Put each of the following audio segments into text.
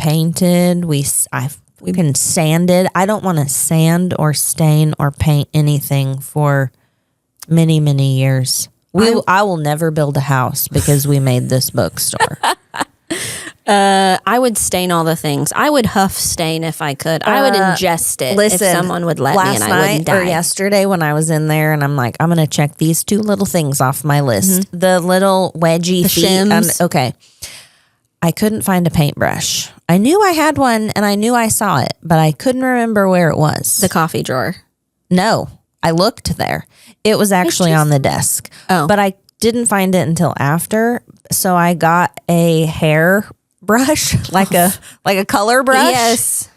painted. We can sanded. I don't want to sand or stain or paint anything for many, many years. I will never build a house because we made this bookstore. I would stain all the things. I would huff stain if I could. I would ingest it if someone would let me and I wouldn't die. Or yesterday when I was in there and I'm like, I'm going to check these 2 little things off my list. The little wedgie feet. Shims. Okay. I couldn't find a paintbrush. I knew I had one and I knew I saw it, but I couldn't remember where it was. The coffee drawer. No, I looked there. It was actually on the desk. Oh. But I didn't find it until after. So I got a hair brush, like a color brush. Yes.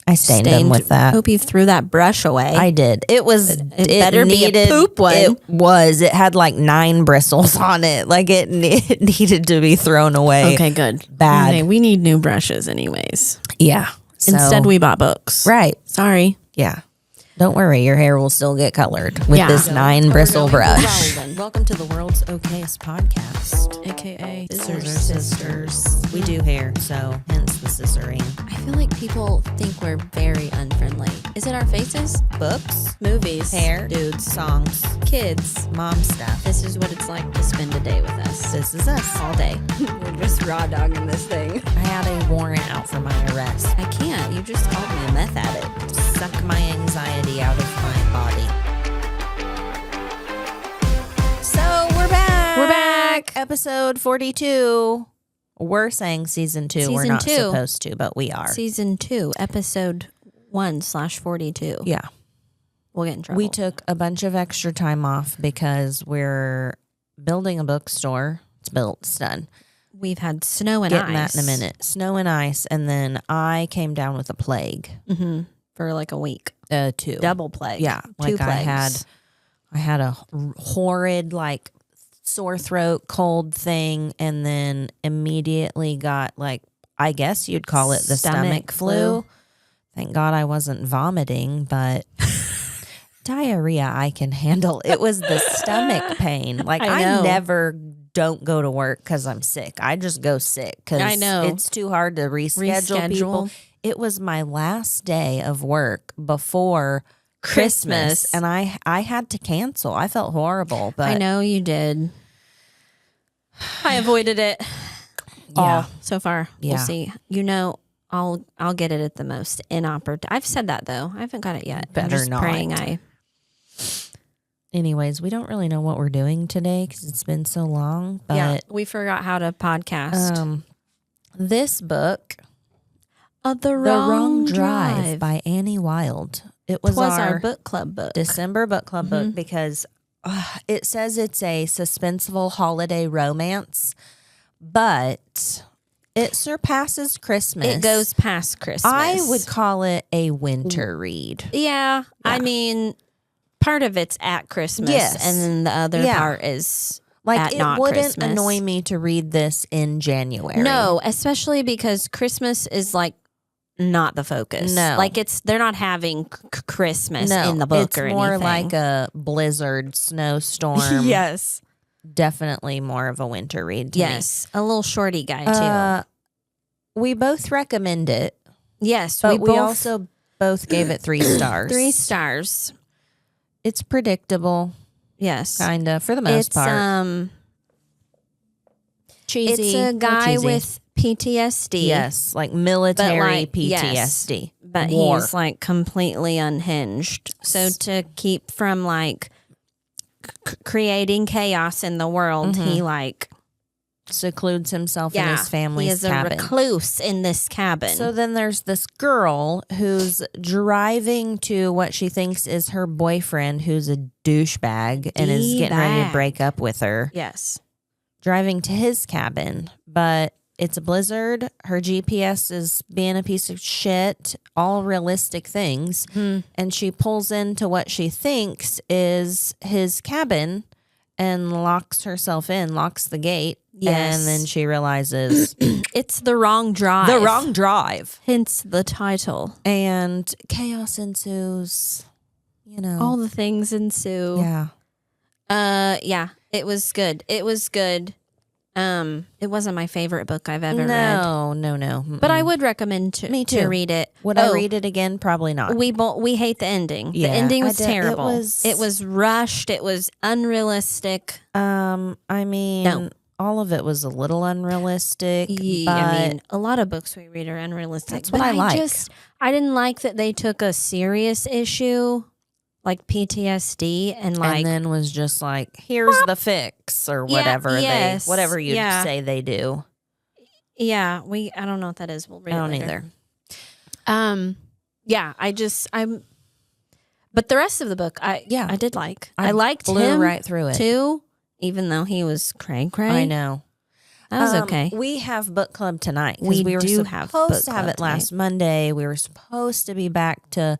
I stained them with that. Hope you threw that brush away. I did. It better needed, be a poop one. It was. It had like 9 bristles on it. Like it needed to be thrown away. Okay, good. Bad. Okay, we need new brushes anyways. Yeah. Instead, we bought books. Right. Sorry. Yeah. Don't worry, your hair will still get colored with this 9 bristle brush. Welcome to the world's okayest podcast, AKA Scissors or Sisters. We do hair, so hence the scissoring. I feel like people think we're very unfriendly. Is it our faces? Books, Movies. hair, Dudes. songs, Kids. mom stuff. This is what it's like to spend a day with us. This is us. All day. We're just raw dogging this thing. I had a warrant out for my arrest. I can't. You just called me a meth addict. Suck my anxiety out of my body. So we're back. We're back. Episode 42. We're saying season 2. We're Season not 2. supposed to, but we are. Season 2, episode 1/42. Yeah. We'll get in trouble. We took a bunch of extra time off because we're building a bookstore. It's built. It's done. We've had snow and Getting ice. that in a minute. Snow and ice. And then I came down with a plague. Mm-hmm. For like a week. 2. Double plague. Yeah. 2 Like plagues. I had a horrid like sore throat, cold thing, and then immediately got like, I guess you'd call it the stomach flu. Thank God I wasn't vomiting, but diarrhea I can handle. It was the stomach pain. Like I never don't go to work because I'm sick. I just go sick because it's too hard to reschedule people. It was my last day of work before Christmas, and I had to cancel. I felt horrible, but I know you did. I avoided it. Yeah. So far. Yeah. We'll see. You know, I'll get it at the most inopportune. I've said that though. I haven't got it yet. Better I'm just not. praying Anyways, we don't really know what we're doing today because it's been so long. But we forgot how to podcast. This book, The Wrong Drive by Annie Wilde. It was our book club book. December book club book because it says it's a suspenseful holiday romance, but it surpasses Christmas. It goes past Christmas. I would call it a winter read. Yeah. I mean, part of it's at Christmas, and then the other part is like at it not wouldn't Christmas. annoy me to read this in January. No, especially because Christmas is like not the focus. No, like they're not having Christmas in the book or anything. It's more like a blizzard, snowstorm. Yes, definitely more of a winter read. To me. A little shorty guy too. We both recommend it. Yes, but we also both gave it 3 stars. 3 stars. It's predictable. Yes, kind of for the most part. Cheesy. It's a guy with PTSD. Yes, like military PTSD. Yes, but he's like completely unhinged. So to keep from like creating chaos in the world, he like secludes himself in his family's cabin. He is a recluse in this cabin. So then there's this girl who's driving to what she thinks is her boyfriend, who's a douchebag and is getting ready to break up with her. Yes. Driving to his cabin, but it's a blizzard. Her GPS is being a piece of shit, all realistic things. And she pulls into what she thinks is his cabin and locks herself in, locks the gate. Yes. And then she realizes it's the wrong drive. The wrong drive. Hence the title. And chaos ensues. You know. All the things ensue. Yeah. Yeah. It was good. It was good. It wasn't my favorite book I've ever read. No. But I would recommend to read it. Would I read it again? Probably not. We hate the ending. Yeah, the ending was terrible. It was rushed. It was unrealistic. I mean, all of it was a little unrealistic. But I mean, a lot of books we read are unrealistic. That's what I like. I didn't like that they took a serious issue like PTSD and then was just like, here's the fix or whatever whatever you say they do. Yeah, I don't know what that is. We'll read it later. Either. But the rest of the book, I did like. I liked blew him right through it too, even though he was cray. I know. That was okay. We have book club tonight. We were do supposed to have it last Monday. We were supposed to be back to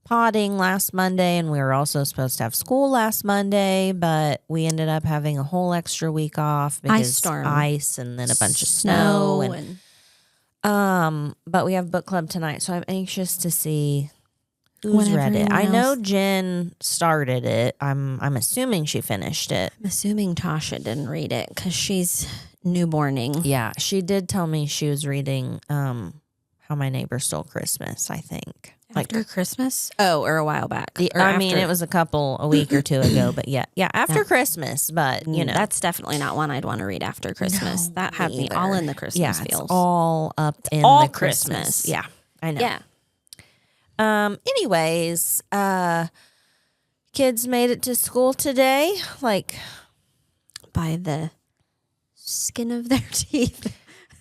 potting last Monday, and we were also supposed to have school last Monday, but we ended up having a whole extra week off because ice and then a bunch of snow. But we have book club tonight, so I'm anxious to see who's read it. I know Jen started it. I'm assuming she finished it. I'm assuming Tasha didn't read it because she's newborning. Yeah, she did tell me she was reading How My Neighbor Stole Christmas, I think. After Christmas? Oh, or a while back. It was a week or two ago, but yeah, after Christmas, but that's definitely not one I'd want to read after Christmas. That had me all in the Christmas feels. It's all up in the Christmas. Yeah, I know. Yeah. Anyways, kids made it to school today, like by the skin of their teeth.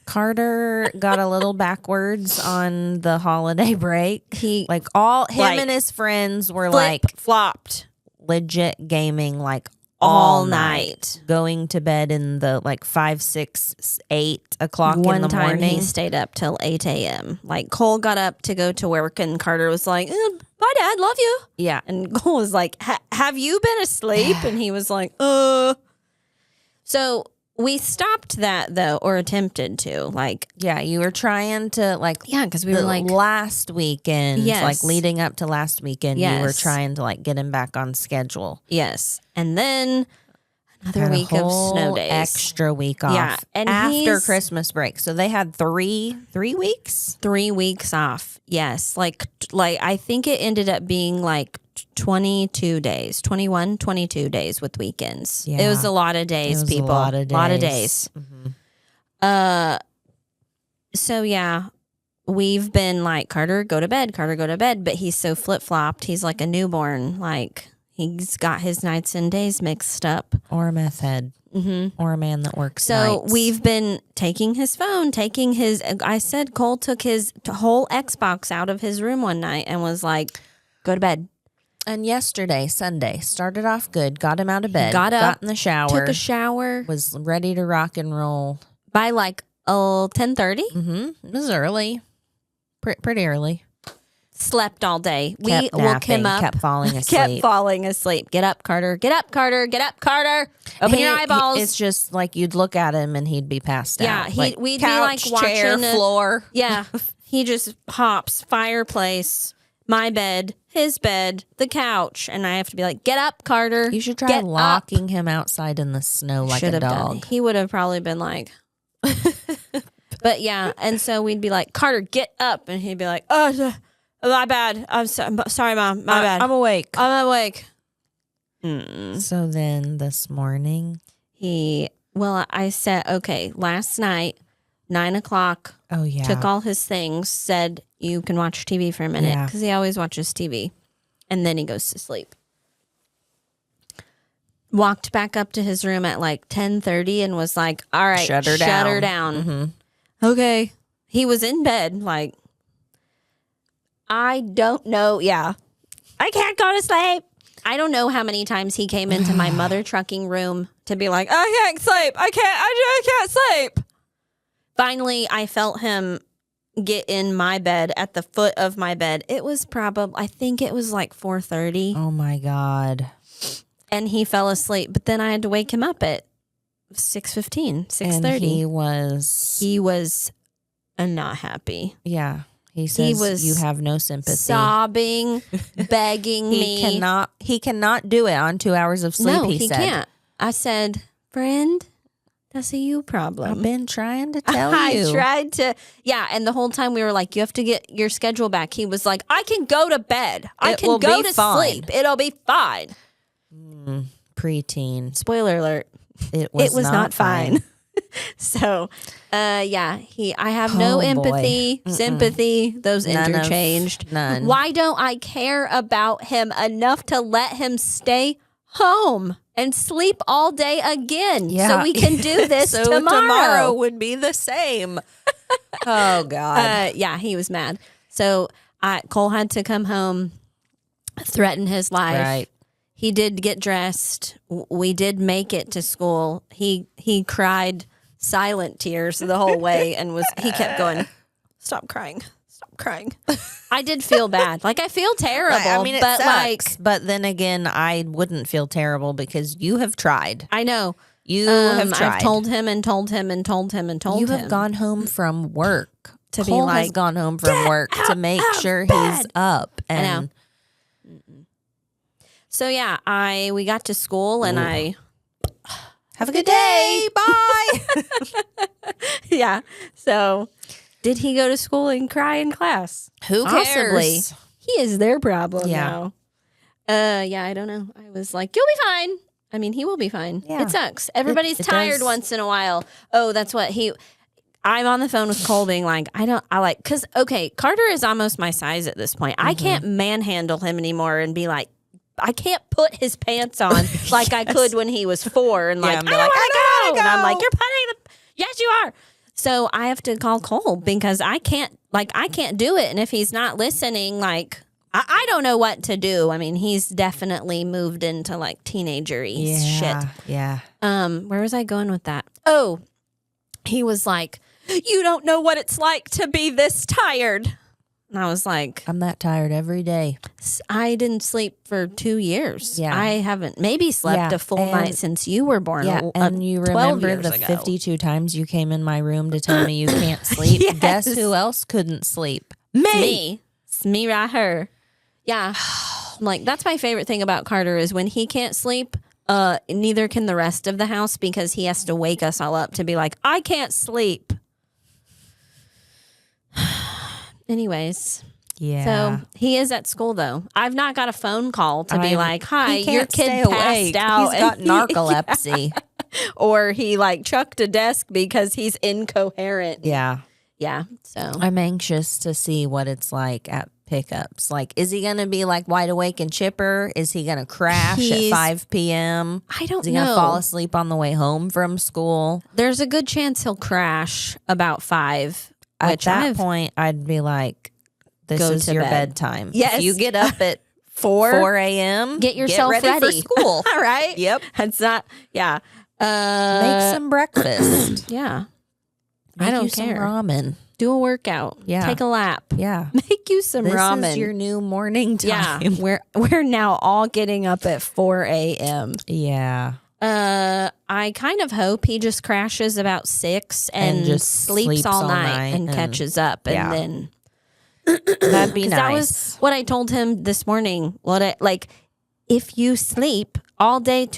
Carter got a little backwards on the holiday break. Him and his friends were flopped, legit gaming all night, going to bed in the 5, 6, 8 o'clock in the morning. One time he stayed up till 8 a.m. Cole got up to go to work, and Carter was like, "Bye, Dad, love you." Yeah, and Cole was like, "Have you been asleep?" And he was like, So we stopped that though, or attempted to. You were trying to because we were last weekend, leading up to last weekend, you were trying to get him back on schedule. Yes, and then another week of snow days, extra week off. Yeah, and after Christmas break, so they had 3 weeks, 3 weeks off. Yes, I think it ended up being 22 days, 21, 22 days with weekends. Yeah. It was a lot of days, people. A lot of days. Mm-hmm. So yeah, we've been Carter, go to bed, but he's so flip-flopped. He's like a newborn. He's got his nights and days mixed up. Or a meth head. Mm-hmm. Or a man that works nights. We've been taking his phone, I said Cole took his whole Xbox out of his room one night and was like, go to bed. And yesterday, Sunday, started off good. Got him out of bed. Got up. Got in the shower. Took a shower. Was ready to rock and roll. By 10:30? Mm-hmm. It was early. Pretty early. Slept all day. We woke him up. Kept falling asleep. Get up, Carter. Get up, Carter. Get up, Carter. Open your eyeballs. It's just you'd look at him and he'd be passed out. Yeah, we'd couch, be watching chair, floor. Yeah. He just hops, fireplace, my bed, his bed, the couch, and I have to be like, get up, Carter. You should try locking him outside in the snow like a dog. He would have probably been like, but yeah, and so we'd be like, Carter, get up, and he'd be like, oh, my bad. I'm sorry, Mom. My bad. I'm awake. Mm-mm. So then this morning, I said, okay, last night, 9 o'clock. Oh, yeah. Took all his things, said, you can watch TV for a minute, because he always watches TV. And then he goes to sleep. Walked back up to his room at 10:30 and was like, all right, shut her down. Mm-hmm. Okay. He was in bed, I don't know. Yeah. I can't go to sleep. I don't know how many times he came into my mother trucking room to be like, I can't sleep. I can't sleep. Finally, I felt him get in my bed at the foot of my bed. It was I think it was 4:30. Oh my God. And he fell asleep. But then I had to wake him up at 6:15, 6:30. And he was not happy. Yeah. He says you have no sympathy. Sobbing, begging me. He cannot do it on 2 hours of sleep, No, he can't. I said, friend, That's a you problem. I've been trying to tell you. I tried to. Yeah. And the whole time we were like, you have to get your schedule back. He was like, I can go to bed. I can go to sleep. It'll be fine. Preteen. Spoiler alert. It was not fine. So, I have no empathy, sympathy. Those interchanged. None. Why don't I care about him enough to let him stay home and sleep all day again so we can do this so tomorrow would be the same. Oh, God. He was mad. So Cole had to come home, threaten his life. Right. He did get dressed. We did make it to school. He cried silent tears the whole way and he kept going, stop crying. Stop crying. I did feel bad. Like, I feel terrible. I mean, it but sucks. But then again, I wouldn't feel terrible because you have tried. I know. You have tried. I've told him and told him and told him and told him. You have gone home from work. Cole has gone home from work to make sure he's up. And I know. So we got to school and I have a good day. Bye. Yeah. So did he go to school and cry in class? Who cares? Possibly. He is their problem now. I don't know. I was like, you'll be fine. I mean, he will be fine. Yeah. It sucks. Everybody's tired once in a while. Oh, that's what I'm on the phone with Cole being like, because Carter is almost my size at this point. I can't manhandle him anymore and be like, I can't put his pants on like I could when he was 4 and like, I don't want to go. And I'm like, you're putting yes, you are. So I have to call Cole because I can't do it. And if he's not listening, like, I don't know what to do. I mean, he's definitely moved into like teenager-y shit. Yeah. Where was I going with that? Oh, he was like, you don't know what it's like to be this tired. And I was like, I'm that tired every day. I didn't sleep for 2 years. Yeah. I haven't maybe slept a full night since you were born. Yeah. And you remember the 52 times you came in my room to tell me you can't sleep? Yes. Guess who else couldn't sleep? Me. It's me right here. Yeah. Like, that's my favorite thing about Carter is when he can't sleep, neither can the rest of the house because he has to wake us all up to be like, I can't sleep. Anyways. Yeah. So he is at school though. I've not got a phone call to be like, hi, your kid passed awake. out. He's got narcolepsy. Yeah. Or he like chucked a desk because he's incoherent. Yeah. Yeah. So I'm anxious to see what it's like at pickups. Like, is he going to be like wide awake and chipper? Is he going to crash at 5 p.m.? I don't know. Is he going to fall asleep on the way home from school? There's a good chance he'll crash about 5. At that point, I'd be like, this is your bedtime. Yes. If you get up at 4 a.m., get yourself ready for school. All right. Yep. It's not, yeah. Make some breakfast. Yeah. Make I don't you care. Some ramen. Do a workout. Yeah. Take a lap. Yeah. Make you some ramen. This is your new morning time. Yeah. We're now all getting up at 4 a.m. Yeah. I kind of hope he just crashes about 6 and just sleeps all night and catches up and then that'd be nice. That was what I told him this morning. If you sleep all day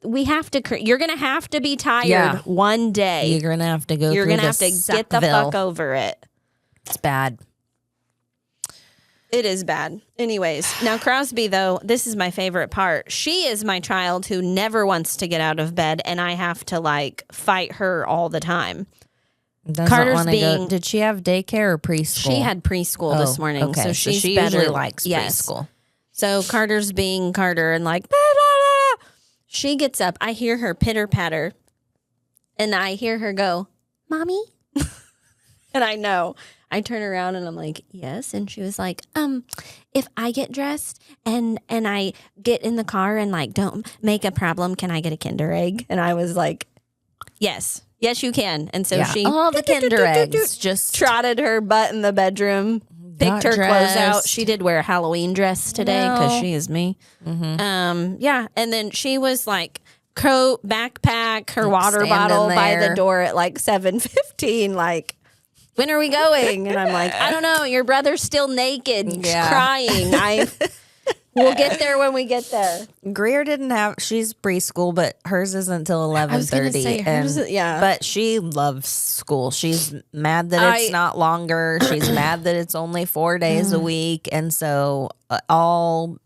we have to you're gonna have to be tired one day. You're gonna have to go you're through gonna have to get the fuck over it. It's bad. It is bad. Anyways, now Crosby, though, this is my favorite part. She is my child who never wants to get out of bed, and I have to, like, fight her all the time. Carter's being... Did she have daycare or preschool? She had preschool this morning, okay. So she better, usually likes preschool. So Carter's being Carter and like, blah, blah, blah. She gets up. I hear her pitter-patter, and I hear her go, Mommy? And I know. I turn around and I'm like, yes. And she was like, if I get dressed and I get in the car and like don't make a problem, can I get a Kinder Egg? And I was like, yes, you can. And so she all the Kinder Eggs just trotted her butt in the bedroom, picked her clothes out. She did wear a Halloween dress today because she is me. Mm-hmm. And then she was like coat, backpack, her water bottle by the door at like 7:15, like, when are we going? And I'm like, I don't know. Your brother's still naked, crying. We'll get there when we get there. Greer she's preschool, but hers isn't until 11:30. Yeah. But she loves school. She's mad that it's not longer. She's mad that it's only 4 days a week. And so all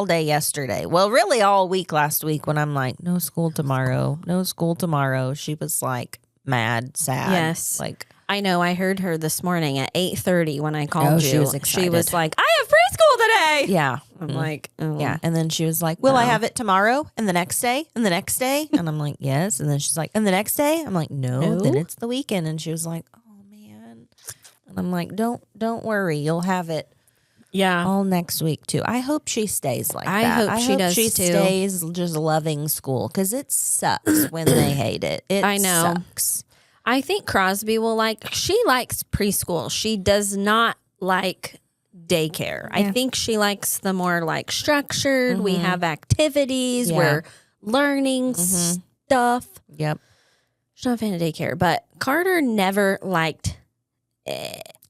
day yesterday, well, really all week last week when I'm like, no school tomorrow, she was like mad, sad. Yes. Like, I know. I heard her this morning at 8:30 when I called you. She was excited. She was like, I have preschool today. Yeah. I'm like, oh. Yeah. And then she was like, will I have it tomorrow and the next day and the next day? And I'm like, yes. And then she's like, and the next day? I'm like, no, then it's the weekend. And she was like, oh man. And I'm like, don't worry. You'll have it. Yeah. All next week too. I hope she stays like I that. hope she does she too. stays just loving school because it sucks when they hate it. I know. Sucks. I think Crosby she likes preschool. She does not like daycare. Yeah. I think she likes the more like structured. We have activities. We're learning stuff. Yep. She's not a fan of daycare, but Carter never liked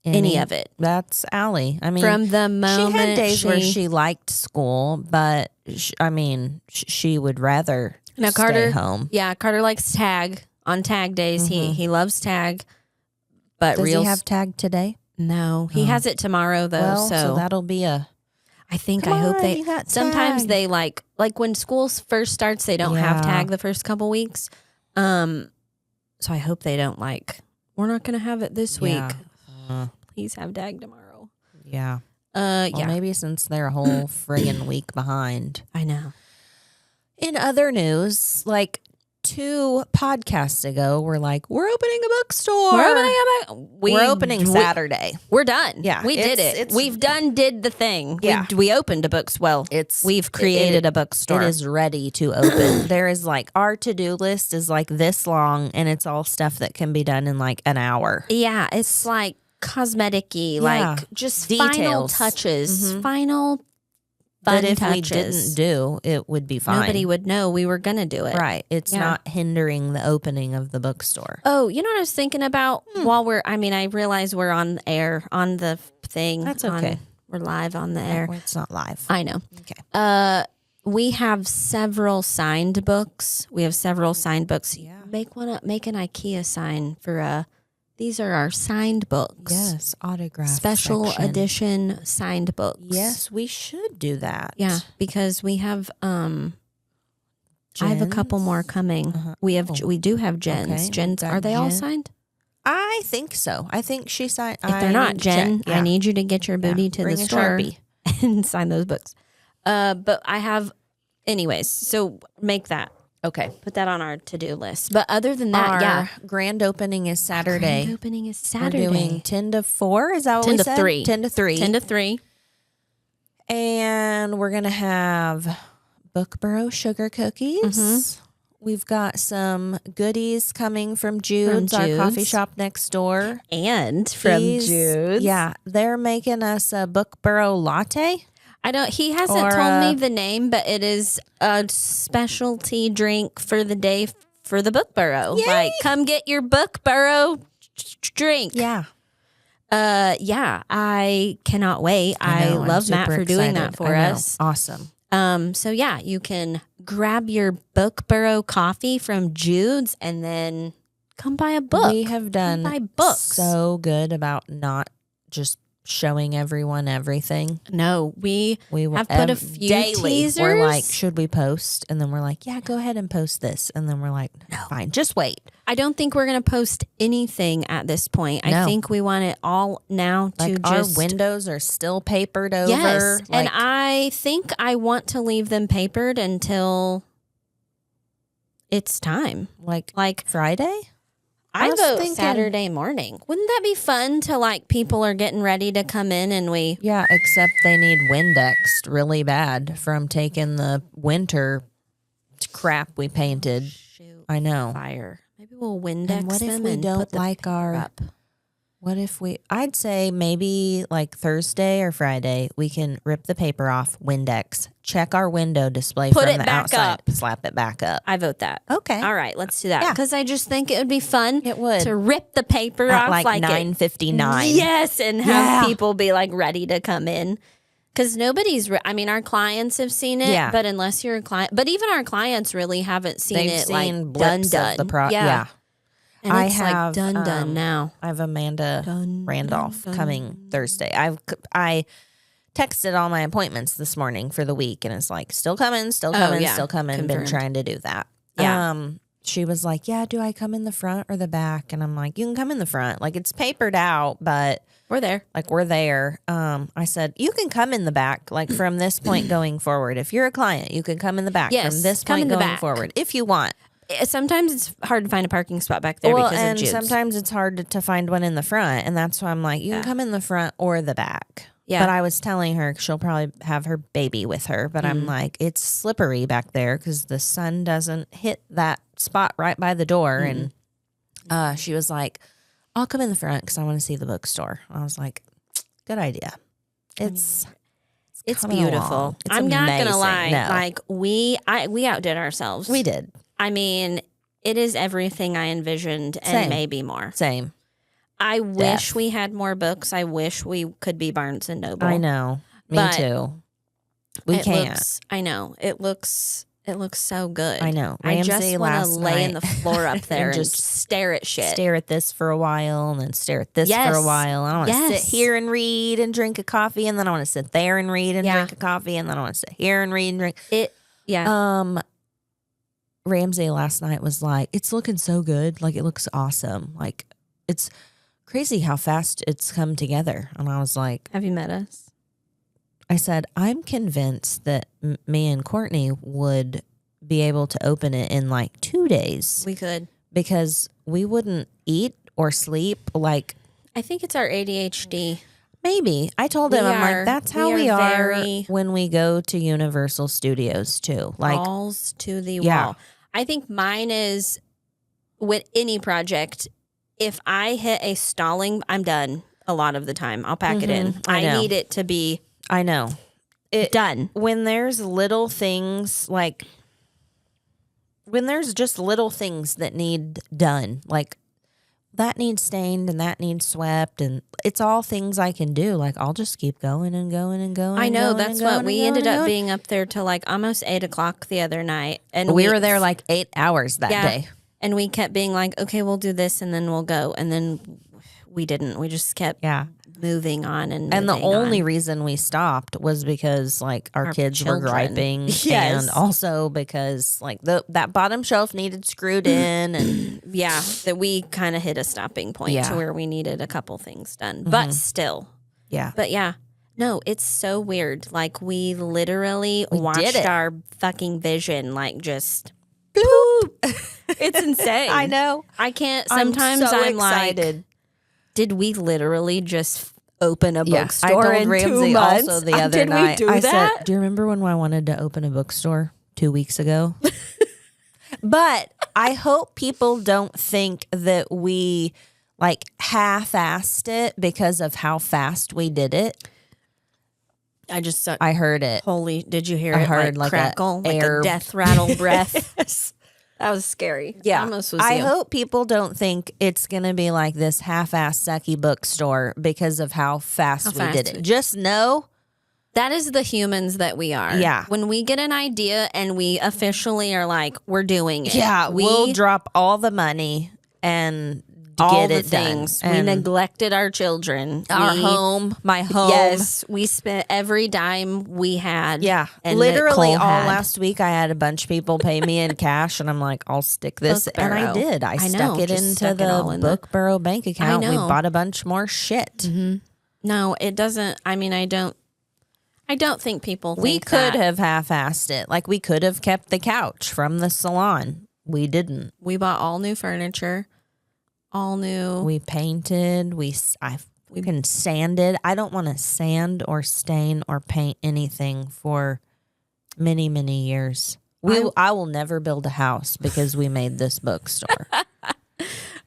any of it. That's Allie. I mean, from the moment she had days where she liked school, but she would rather stay home. Yeah, Carter likes tag. On tag days, he loves tag. But does he have tag today? No, he has it tomorrow though. Well, so that'll be I hope they. Sometimes they like when school first starts, they don't have tag the first couple weeks. So I hope they don't we're not going to have it this week. Please have tag tomorrow. Yeah. Maybe since they're a whole friggin' week behind. I know. In other news, 2 podcasts ago, we're like, we're opening a bookstore. We're opening Saturday. We're done. Yeah. We did it. Did the thing. Yeah. We opened a bookstore. We've created a bookstore. It is ready to open. There is our to-do list is this long, and it's all stuff that can be done in an hour. Yeah. It's cosmetic-y, just details. Final touches. Final that if we didn't do, it would be fine. Nobody would know we were going to do it. Right. It's not hindering the opening of the bookstore. Oh, you know what I was thinking about while I realize we're on air on the thing. That's okay. We're live on the air. It's not live. I know. Okay. We have several signed books. Yeah. Make an IKEA sign for these are our signed books. Yes, autograph special edition signed books. Yes, we should do that. Yeah, because we have I have a couple more coming. We do have Jen's. Okay. Jen's are they all signed? I think so. I think she signed. If they're not, Jen, I need you to get your booty to the store and sign those books. But I have anyways, so make that. Okay. Put that on our to-do list. But other than that, our grand opening is Saturday. Grand opening is Saturday. We're doing 10 to 4. Is that what 10 we to said? 3. 10 to 3. 10 to 3. And we're going to have Burrow sugar cookies. We've got some goodies coming from Jude's, our coffee shop next door. And from Jude's. Yeah. They're making us a Burrow latte. He hasn't told me the name, but it is a specialty drink for the day for the Burrow. Yay! Come get your Burrow drink. Yeah. I cannot wait. I love Matt for doing that for us. Awesome. So you can grab your Burrow coffee from Jude's and then come buy a book. We have done so good about not just showing everyone everything. No, we have put a few teasers. We're like, should we post? And then we're like, yeah, go ahead and post this. And then we're like, no, fine, just wait. I don't think we're going to post anything at this point. No. I think we want it all now to our windows are still papered over. Yes, and I think I want to leave them papered until it's time. Like Friday? I vote Saturday morning. Wouldn't that be fun to people are getting ready to come in and we... Yeah, except they need Windexed really bad from taking the winter crap we painted. Shoot. I know. Fire. Maybe we'll Windex what if them we and don't put the like our... up. What if I'd say maybe Thursday or Friday, we can rip the paper off, Windex, check our window display from the outside, slap it back up. I vote that. Okay. All right, let's do that. Because I just think it would be fun to rip the paper at off 9:59. Yes, and have people be ready to come in. Because nobody's, I mean, our clients have seen it, but unless you're a client, but even our clients really haven't seen They've it seen like done. Yeah. And I it's have, like done now. I have Amanda Randolph coming Thursday. I texted all my appointments this morning for the week, and it's like, still coming. Confirmed. Been trying to do that. Yeah. She was like, yeah, do I come in the front or the back? And I'm like, you can come in the front. Like, it's papered out, but we're there. Like, we're there. I said, you can come in the back, like, from this point going forward. If you're a client, you can come in the back from this point going forward if you want. Sometimes it's hard to find a parking spot back there because of Jude's. Sometimes it's hard to find one in the front. And that's why I'm like, you can come in the front or the back. Yeah. But I was telling her she'll probably have her baby with her. But I'm like, it's slippery back there because the sun doesn't hit that spot right by the door. And she was like, I'll come in the front because I want to see the bookstore. I was like, good idea. It's beautiful. I'm not gonna lie. No. Like we outdid ourselves. We did. I mean, it is everything I envisioned and maybe more. Same. I wish we had more books. I wish we could be Barnes and Noble. I know. Me too. We can't. I know. It looks so good. I know. I just want to lay in the floor up there and just stare at shit. Stare at this for a while and then stare at this for a while. I want to sit here and read and drink a coffee, and then I want to sit there and read and drink a coffee, and then I want to sit here and read and drink. Ramsey last night was like, it's looking so good. Like, it looks awesome. Like, it's crazy how fast it's come together. And I was like, have you met us? I said, I'm convinced that me and Courtney would be able to open it in like 2 days. We could. Because we wouldn't eat or sleep. Like, I think it's our ADHD. Maybe. I told him, I'm like, that's how we are when we go to Universal Studios too. Like, balls to the wall. I think mine is with any project, if I hit a stalling, I'm done a lot of the time. I'll pack it in. I need it to be done. When there's little things, like, when there's just little things that need done, like, that needs stained and that needs swept, and it's all things I can do. Like, I'll just keep going and going and going. I know, that's what we ended up being up there till like almost 8 o'clock the other night. And we were there like 8 hours that day. And we kept being like, okay, we'll do this and then we'll go. And then we didn't. We just kept moving on. And the only reason we stopped was because like our kids were griping. And also because like that bottom shelf needed screwed in. And that we kind of hit a stopping point to where we needed a couple things done. But still. Yeah. But no, it's so weird. Like we literally watched our fucking vision like just... It's insane. I know. I can't. Sometimes I'm excited. Like, did we literally just open a bookstore in Ramsey 2 months? Also the other night, I said, "Do you remember when I wanted to open a bookstore 2 weeks ago?" But I hope people don't think that we like half-assed it because of how fast we did it. I heard it. Holy, did you hear it? I heard like crackle, like a death rattle breath. Yes. That was scary. Yeah. I hope people don't think it's going to be like this half-ass sucky bookstore because of how fast we did it. Just know that is the humans that we are. Yeah. When we get an idea and we officially are like, we're doing it. Yeah. We'll drop all the money and get it done. We neglected our children. My home. Yes. We spent every dime we had. Yeah. And literally all last week I had a bunch of people pay me in cash and I'm like, I'll stick this. And I did. I stuck it into the Burrow bank account. We bought a bunch more shit. Mm-hmm. No, it doesn't. I mean, I don't think people think we could have half-assed it. Like we could have kept the couch from the salon. We didn't. We bought all new furniture. All new. We painted. We can sanded. I don't want to sand or stain or paint anything for many, many years. I will never build a house because we made this bookstore.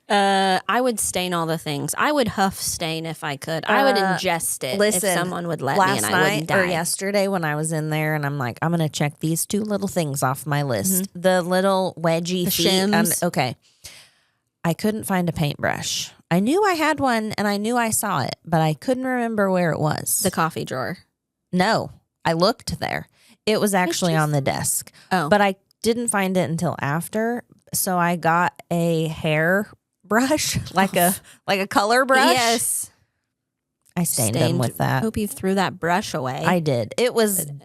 I would stain all the things. I would huff stain if I could. I would ingest it if someone would let me and I wouldn't die. Or yesterday when I was in there and I'm like, I'm going to check these 2 little things off my list. Mm-hmm. The little wedgie feet. Shims. Okay. I couldn't find a paintbrush. I knew I had one and I knew I saw it, but I couldn't remember where it was. The coffee drawer. No, I looked there. It was actually on the desk. Oh. But I didn't find it until after. So I got a hair brush, like a color brush. Yes. I stained them with that. Hope you threw that brush away. I did. It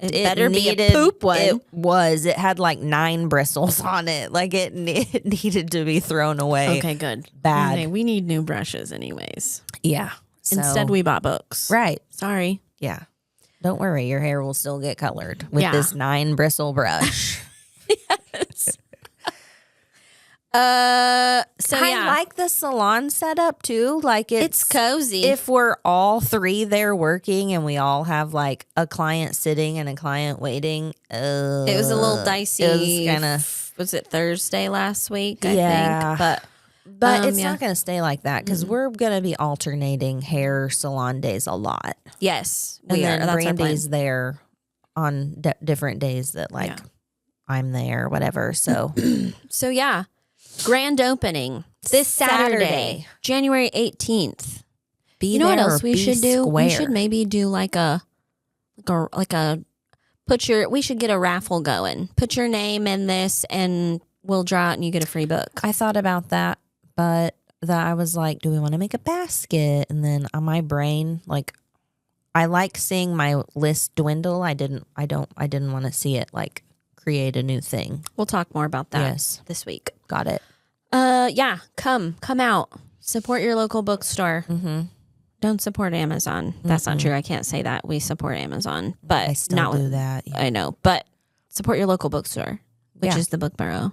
better be a poop one. It was. It had like 9 bristles on it. Like it needed to be thrown away. Okay, good. Bad. Okay, we need new brushes anyways. Yeah. Instead, we bought books. Right. Sorry. Yeah. Don't worry. Your hair will still get colored with Yeah. this 9 bristle brush. Yes. I like the salon setup too. Like it's cozy. If we're all 3 there working and we all have like a client sitting and a client waiting, it was a little dicey. It was kind of. Was it Thursday last week? I think, but it's not going to stay like that because we're going to be alternating hair salon days a lot. Yes, and we then are. That's Brandy's there on different days that I'm there, whatever. So, so yeah. Grand opening this Saturday, January 18th. You know what else we should do? Square. We should maybe do we should get a raffle going. Put your name in this and we'll draw it and you get a free book. I thought about that, but I was like, do we want to make a basket? And then on my brain, like I like seeing my list dwindle. I didn't want to see it like create a new thing. We'll talk more about that this week. Got it. Yeah, come out. Support your local bookstore. Mm-hmm. Don't support Amazon. That's not true. I can't say that. We support Amazon, but I still do that. Yeah. I know, but support your local bookstore, which is the Book Burrow.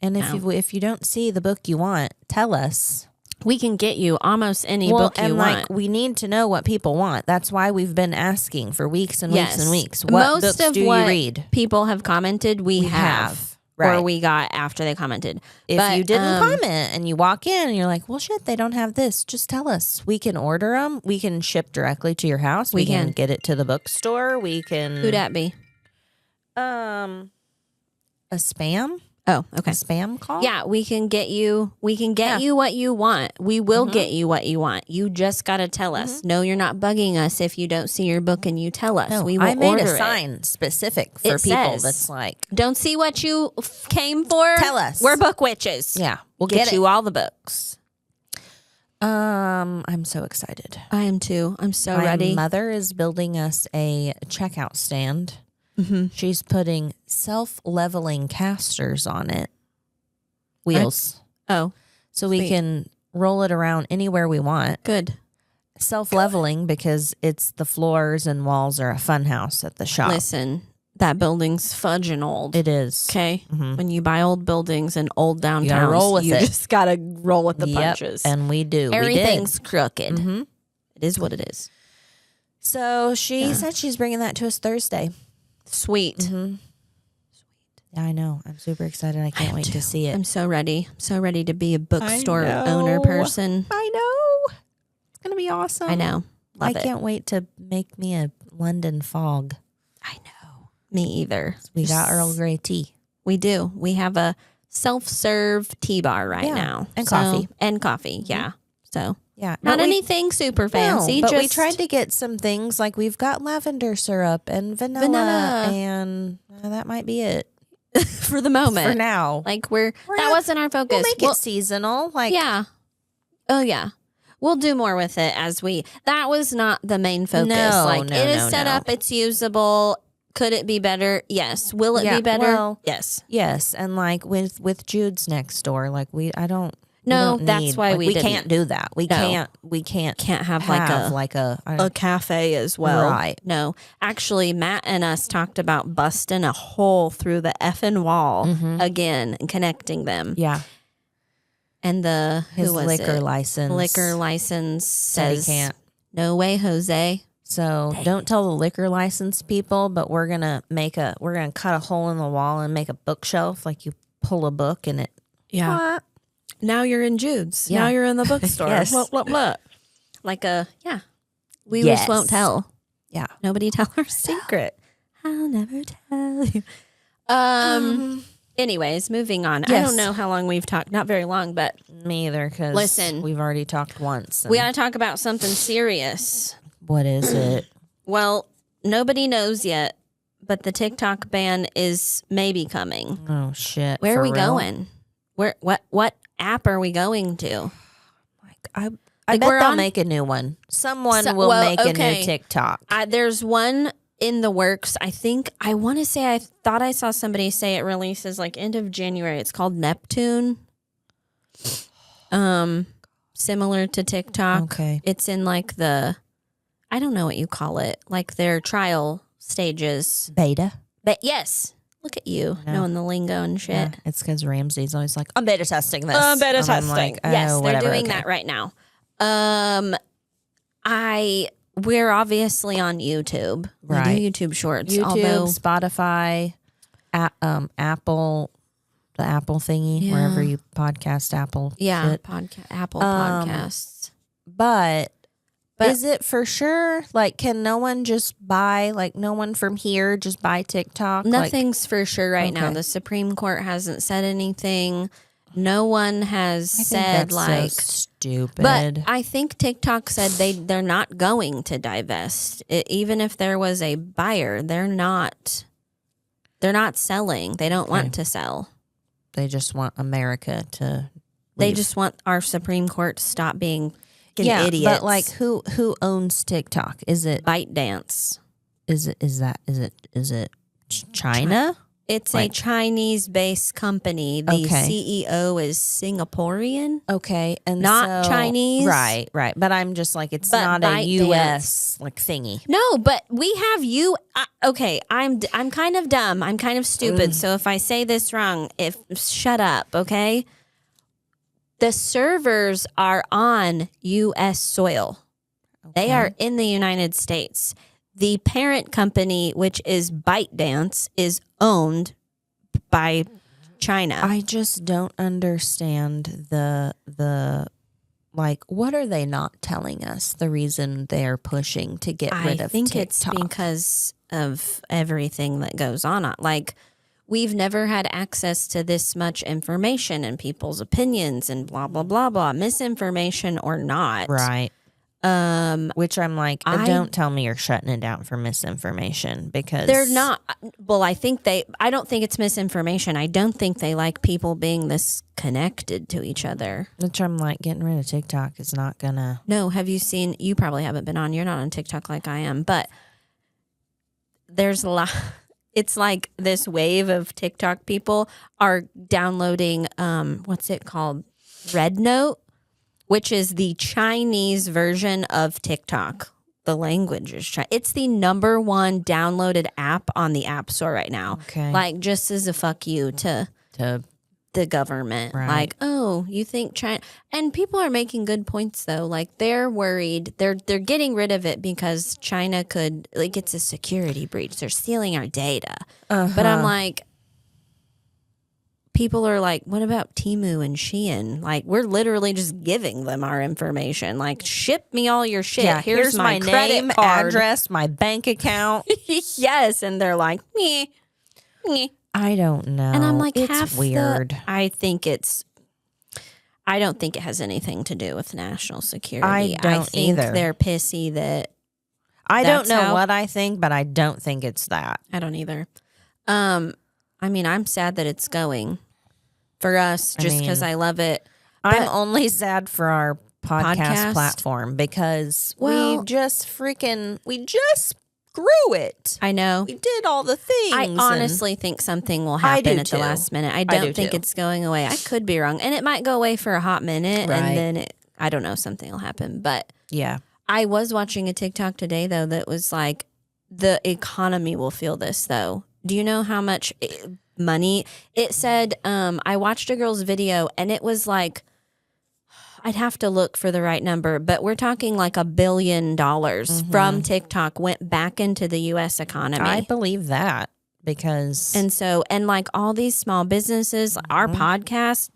And if you don't see the book you want, tell us. We can get you almost any book you want. We need to know what people want. That's why we've been asking for weeks and weeks and weeks. What books do you read? People have commented. We have. Right. Or we got after they commented. If you didn't comment and you walk in and you're like, well, shit, they don't have this. Just tell us. We can order them. We can ship directly to your house. We can get it to the bookstore. We can. Who'd that be? A spam. Oh, okay. A spam call? Yeah, we can get you you what you want. We will get you what you want. You just got to tell us. No, you're not bugging us if you don't see your book and you tell us. No, we will I made order a sign specific for people that's like, don't see what you came for? Tell us. We're book witches. Yeah, we'll get you all the books. I'm so excited. I am too. I'm so My ready. My mother is building us a checkout stand. Mm-hmm. She's putting self-leveling casters on it. Wheels. So we can roll it around anywhere we want. Good. Self-leveling because it's the floors and walls are a fun house at the shop. Listen, that building's fudging old. It is. Okay. Mm-hmm. When you buy old buildings and old downtowns, you just got to roll with the punches. And we do. Everything's crooked. Mm-hmm. It is what it is. So she said she's bringing that to us Thursday. Sweet. Mm-hmm. Yeah, I know. I'm super excited. I can't wait to see it. I'm so ready. So ready to be a bookstore owner person. I know. It's going to be awesome. I know. I can't wait to make me a London fog. I know. Me either. We got Earl Grey tea. We do. We have a self-serve tea bar right now. And coffee. And coffee, yeah. So... Yeah, not anything super fancy. But we tried to get some things like we've got lavender syrup and vanilla. And that might be it for the moment. For now, like that wasn't our focus. We'll make it seasonal. Like oh yeah, we'll do more with it as that was not the main focus. It is set up. It's usable. Could it be better? Yes. Will it be better? Well, yes. And like with Jude's next door, like that's why we can't do that. We can't have like a cafe as well. Right. No. Actually, Matt and us talked about busting a hole through the effing wall again and connecting them. Yeah. And his liquor license says he can't. No way, Jose. So don't tell the liquor license people, but we're gonna cut a hole in the wall and make a bookshelf. Like you pull a book and it. Yeah. Now you're in Jude's. Yeah. Now you're in the bookstore. Yes. Blah. Like we just won't tell. Yeah. Nobody tell our secret. I'll never tell you. Anyways, moving on. Yes. I don't know how long we've talked. Not very long, but me either. Because listen, we've already talked once. We got to talk about something serious. What is it? Well, nobody knows yet, but the TikTok ban is maybe coming. Oh shit! Where are we real? going? What app are we going to? I bet they'll make a new one. Someone will make a new TikTok. There's one in the works. I want to say, I thought I saw somebody say it releases like end of January. It's called Neptune. Similar to TikTok. Okay. It's in like I don't know what you call it, like their trial stages. Beta. But yes, look at you knowing the lingo and shit. Yeah, it's because Ramsey's always like, I'm beta testing this. Beta testing. Like, oh, yes, they're whatever, doing that right now. We're obviously on YouTube. Right. We do YouTube Shorts. YouTube, Spotify, Apple, the Apple thingy, wherever you podcast Apple. Yeah, shit. Apple Podcasts. But is it for sure? Like, can no one just buy, like, no one from here just buy TikTok? Nothing's for sure right now. The Supreme Court hasn't said anything. No one has said, like, so stupid. But I think TikTok said they're not going to divest. Even if there was a buyer, they're not selling. They don't want to sell. They just want America to leave. They just want our Supreme Court to stop being idiots. But like, who owns TikTok? Is it ByteDance? Is it China? It's a Chinese-based company. The CEO is Singaporean. Okay, and not Chinese. Right. But I'm just like, it's not a U.S. like thingy. No, but we have okay, I'm kind of dumb. I'm kind of stupid. So if I say this wrong, shut up. Okay. The servers are on U.S. soil. Okay. They are in the United States. The parent company, which is ByteDance, is owned by China. I just don't understand the like, what are they not telling us? The reason they're pushing to get rid of TikTok. I think it's because of everything that goes on. Like, we've never had access to this much information and people's opinions and blah, blah, blah, blah, misinformation or not. Right. Which I'm like, don't tell me you're shutting it down for misinformation, because they're not. Well, I don't think it's misinformation. I don't think they like people being this connected to each other. Which I'm like, getting rid of TikTok is not gonna. No, have you seen? You probably haven't been on. You're not on TikTok like I am, but there's a lot. It's like this wave of TikTok people are downloading. What's it called? Red Note, which is the Chinese version of TikTok. The language is Chinese. It's the #1 downloaded app on the App Store right now. Okay. Like, just as a fuck you to the government. Right. Like, oh, you think China... And people are making good points, though. Like, they're worried. They're getting rid of it because China could... Like, it's a security breach. They're stealing our data. But I'm like... People are like, what about Temu and Shein? Like, we're literally just giving them our information. Like, ship me all your shit. Yeah, here's my name, card. address, my bank account. Yes, and they're like, meh. I don't know. And I'm like, it's weird. I don't think it has anything to do with national security. I think either. They're pissy that. I don't know what I think, but I don't think it's that. I don't either. I mean, I'm sad that it's going for us just because I love it. I'm only sad for our podcast platform because we just grew it. I know. We did all the things. I honestly think something will happen at the last minute. I don't think it's going away. I could be wrong. And it might go away for a hot minute and then I don't know, something will happen. But yeah, I was watching a TikTok today, though, that was like, the economy will feel this, though. Do you know how much money? It said, I watched a girl's video and it was like, I'd have to look for the right number, but we're talking like $1 billion from TikTok went back into the U.S. economy. I believe that because. And like all these small businesses, our podcast,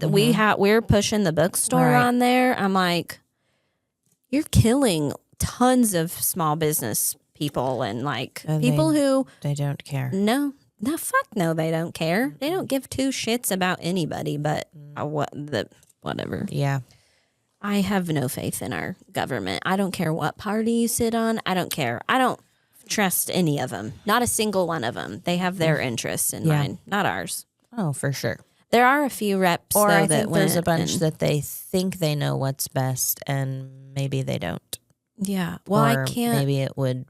we're pushing the bookstore on there. I'm like, you're killing tons of small business people and like people who they don't care. No, fuck no, they don't care. They don't give two shits about anybody, but whatever. Yeah. I have no faith in our government. I don't care what party you sit on. I don't care. I don't trust any of them. Not a single one of them. They have their interests in mind, not ours. Oh, for sure. There are a few reps, or though, I that think there's a bunch that they think they know what's best, and maybe they don't. Yeah. Well, or I can't. Maybe it would,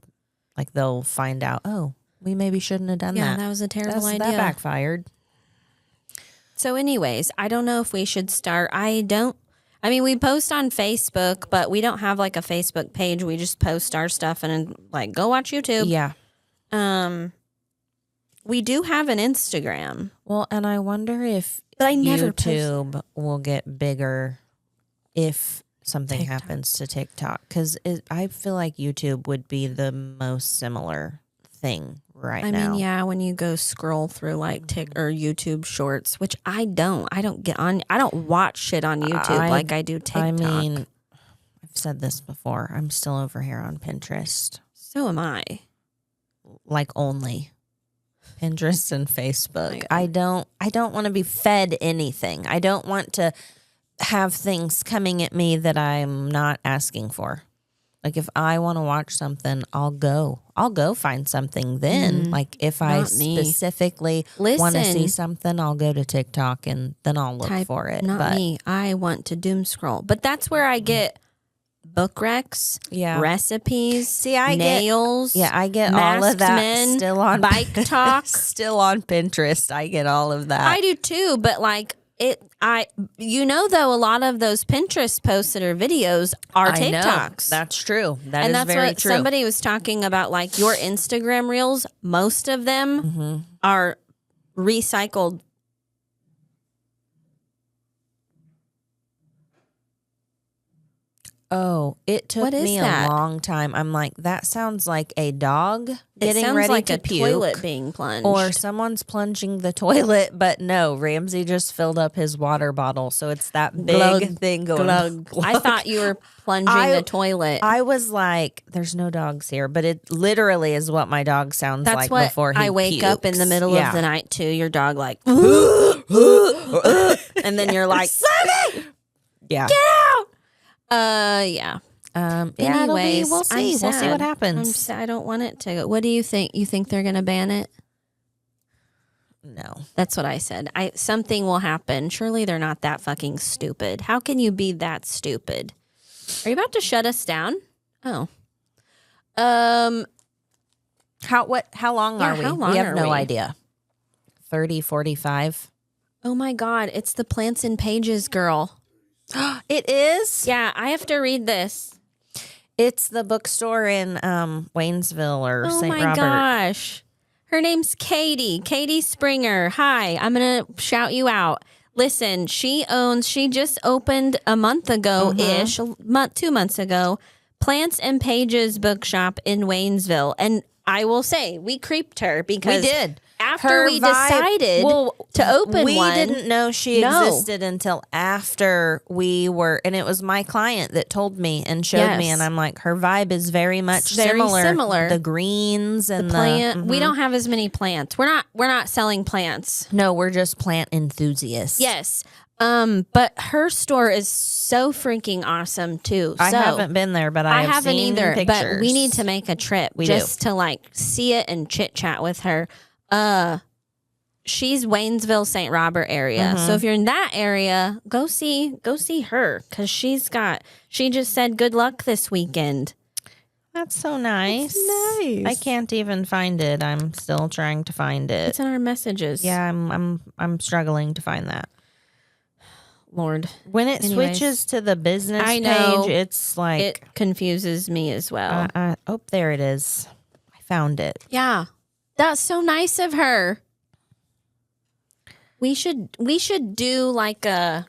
like, they'll find out. Oh, we maybe shouldn't have done that. Yeah, that was a terrible idea. That backfired. So, anyways, I don't know if we should start. We post on Facebook, but we don't have like a Facebook page. We just post our stuff and like go watch YouTube. Yeah. We do have an Instagram. Well, and I wonder if YouTube will get bigger if something happens to TikTok, because I feel like YouTube would be the most similar thing now. I mean, yeah, when you go scroll through like or YouTube Shorts, which I don't get on. I don't watch shit on YouTube like I do TikTok. I mean, I've said this before. I'm still over here on Pinterest. So am I. Like only Pinterest and Facebook. I don't want to be fed anything. I don't want to have things coming at me that I'm not asking for. Like if I want to watch something, I'll go find something then. Like if I specifically want to see something, I'll go to TikTok and then I'll look for it. Not me. I want to doom scroll. But that's where I get book recs, recipes, nails. I get all of that men, still on bike talk. Still on Pinterest. I get all of that. I do too, but like though, a lot of those Pinterest posts that are videos are TikToks. That's true. That's very very what true. Somebody was talking about, like your Instagram reels. Most of them are recycled. Oh, it took me a long time. I'm like, that sounds like a dog getting ready to puke. A toilet being plunged. Or someone's plunging the toilet, but no, Ramsey just filled up his water bottle. So it's that big thing going. Glug. I thought you were plunging the toilet. I was like, there's no dogs here, but it literally is what my dog sounds like before he I wake pukes. up in the middle of the night too. Your dog like, and then you're like, yeah. Get out. Yeah. Anyways, we'll see. We'll see what happens. I don't want it to. What do you think? You think they're going to ban it? No. That's what I said. Something will happen. Surely they're not that fucking stupid. How can you be that stupid? Are you about to shut us down? Oh. How long are we? How long we have no idea. 30, 45. Oh my God. It's the Plants and Pages girl. It is? Yeah, I have to read this. It's the bookstore in Waynesville or St. Robert. Oh my gosh. Her name's Katie Springer. Hi, I'm going to shout you out. Listen, she just opened a month ago-ish, 2 months ago, Plants and Pages bookshop in Waynesville. And I will say, we creeped her because... We did. After we decided to open we one. didn't know she existed until after we were, and it was my client that told me and showed me, and I'm like, her vibe is very much similar. The greens and the plant. We don't have as many plants. We're not selling plants. No, we're just plant enthusiasts. Yes. But her store is so freaking awesome too. I haven't been there, but I haven't seen either. Pictures. But we need to make a trip to like see it and chit chat with her. She's Waynesville, St. Robert area. So if you're in that area, go see her because she just said good luck this weekend. That's so nice. That's nice. I can't even find it. I'm still trying to find it. It's in our messages. Yeah, I'm struggling to find that. Lord. When it switches to the business page, it's like it confuses me as well. Oh, there it is. I found it. Yeah. That's so nice of her. We should do like I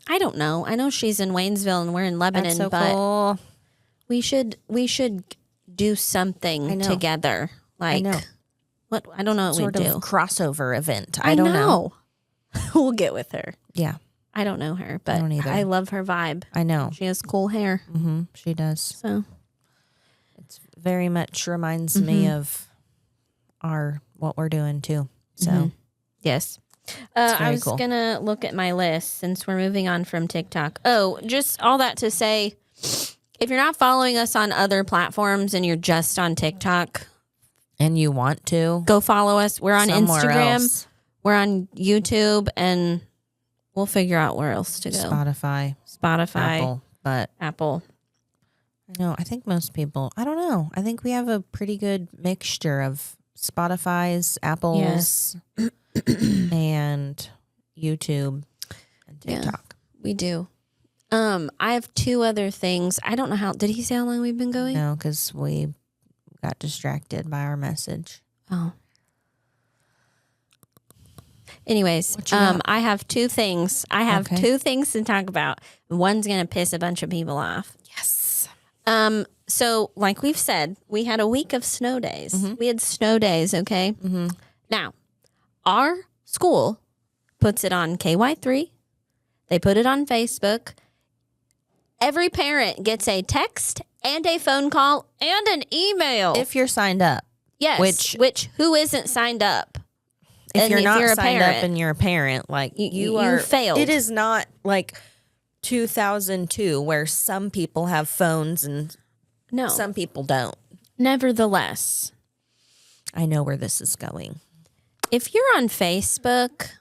don't know. I know she's in Waynesville and we're in Lebanon, That's so but cool. we should do something together. Like, I know. What? I don't know what sort we of do. Crossover event. I don't know. We'll get with her. Yeah. I don't know her, but I don't either. I love her vibe. I know. She has cool hair. She does. So it's very much reminds me of what we're doing too. So yes. I was going to look at my list since we're moving on from TikTok. Oh, just all that to say, If you're not following us on other platforms and you're just on TikTok and you want to, go follow us. We're on Instagram. Else. We're on YouTube, and we'll figure out where else to go. Spotify, Apple. I know. I think most people. I don't know. I think we have a pretty good mixture of Spotify's, Apple's, and YouTube and TikTok. Yeah, we do. I have 2 other things. I don't know how. Did he say how long we've been going? No, because we got distracted by our message. Oh. Anyways, I have 2 things. I have 2 things to talk about. One's gonna piss a bunch of people off. Yes. So like we've said, we had a week of snow days. Mm-hmm. We had snow days. Okay. Mm-hmm. Now, our school puts it on KY3. They put it on Facebook. Every parent gets a text and a phone call and an email. If you're signed up. Yes. Which who isn't signed up? If you're not signed up and you're a parent, like you failed. It is not like 2002 where some people have phones and some people don't. Nevertheless, I know where this is going. If you're on Facebook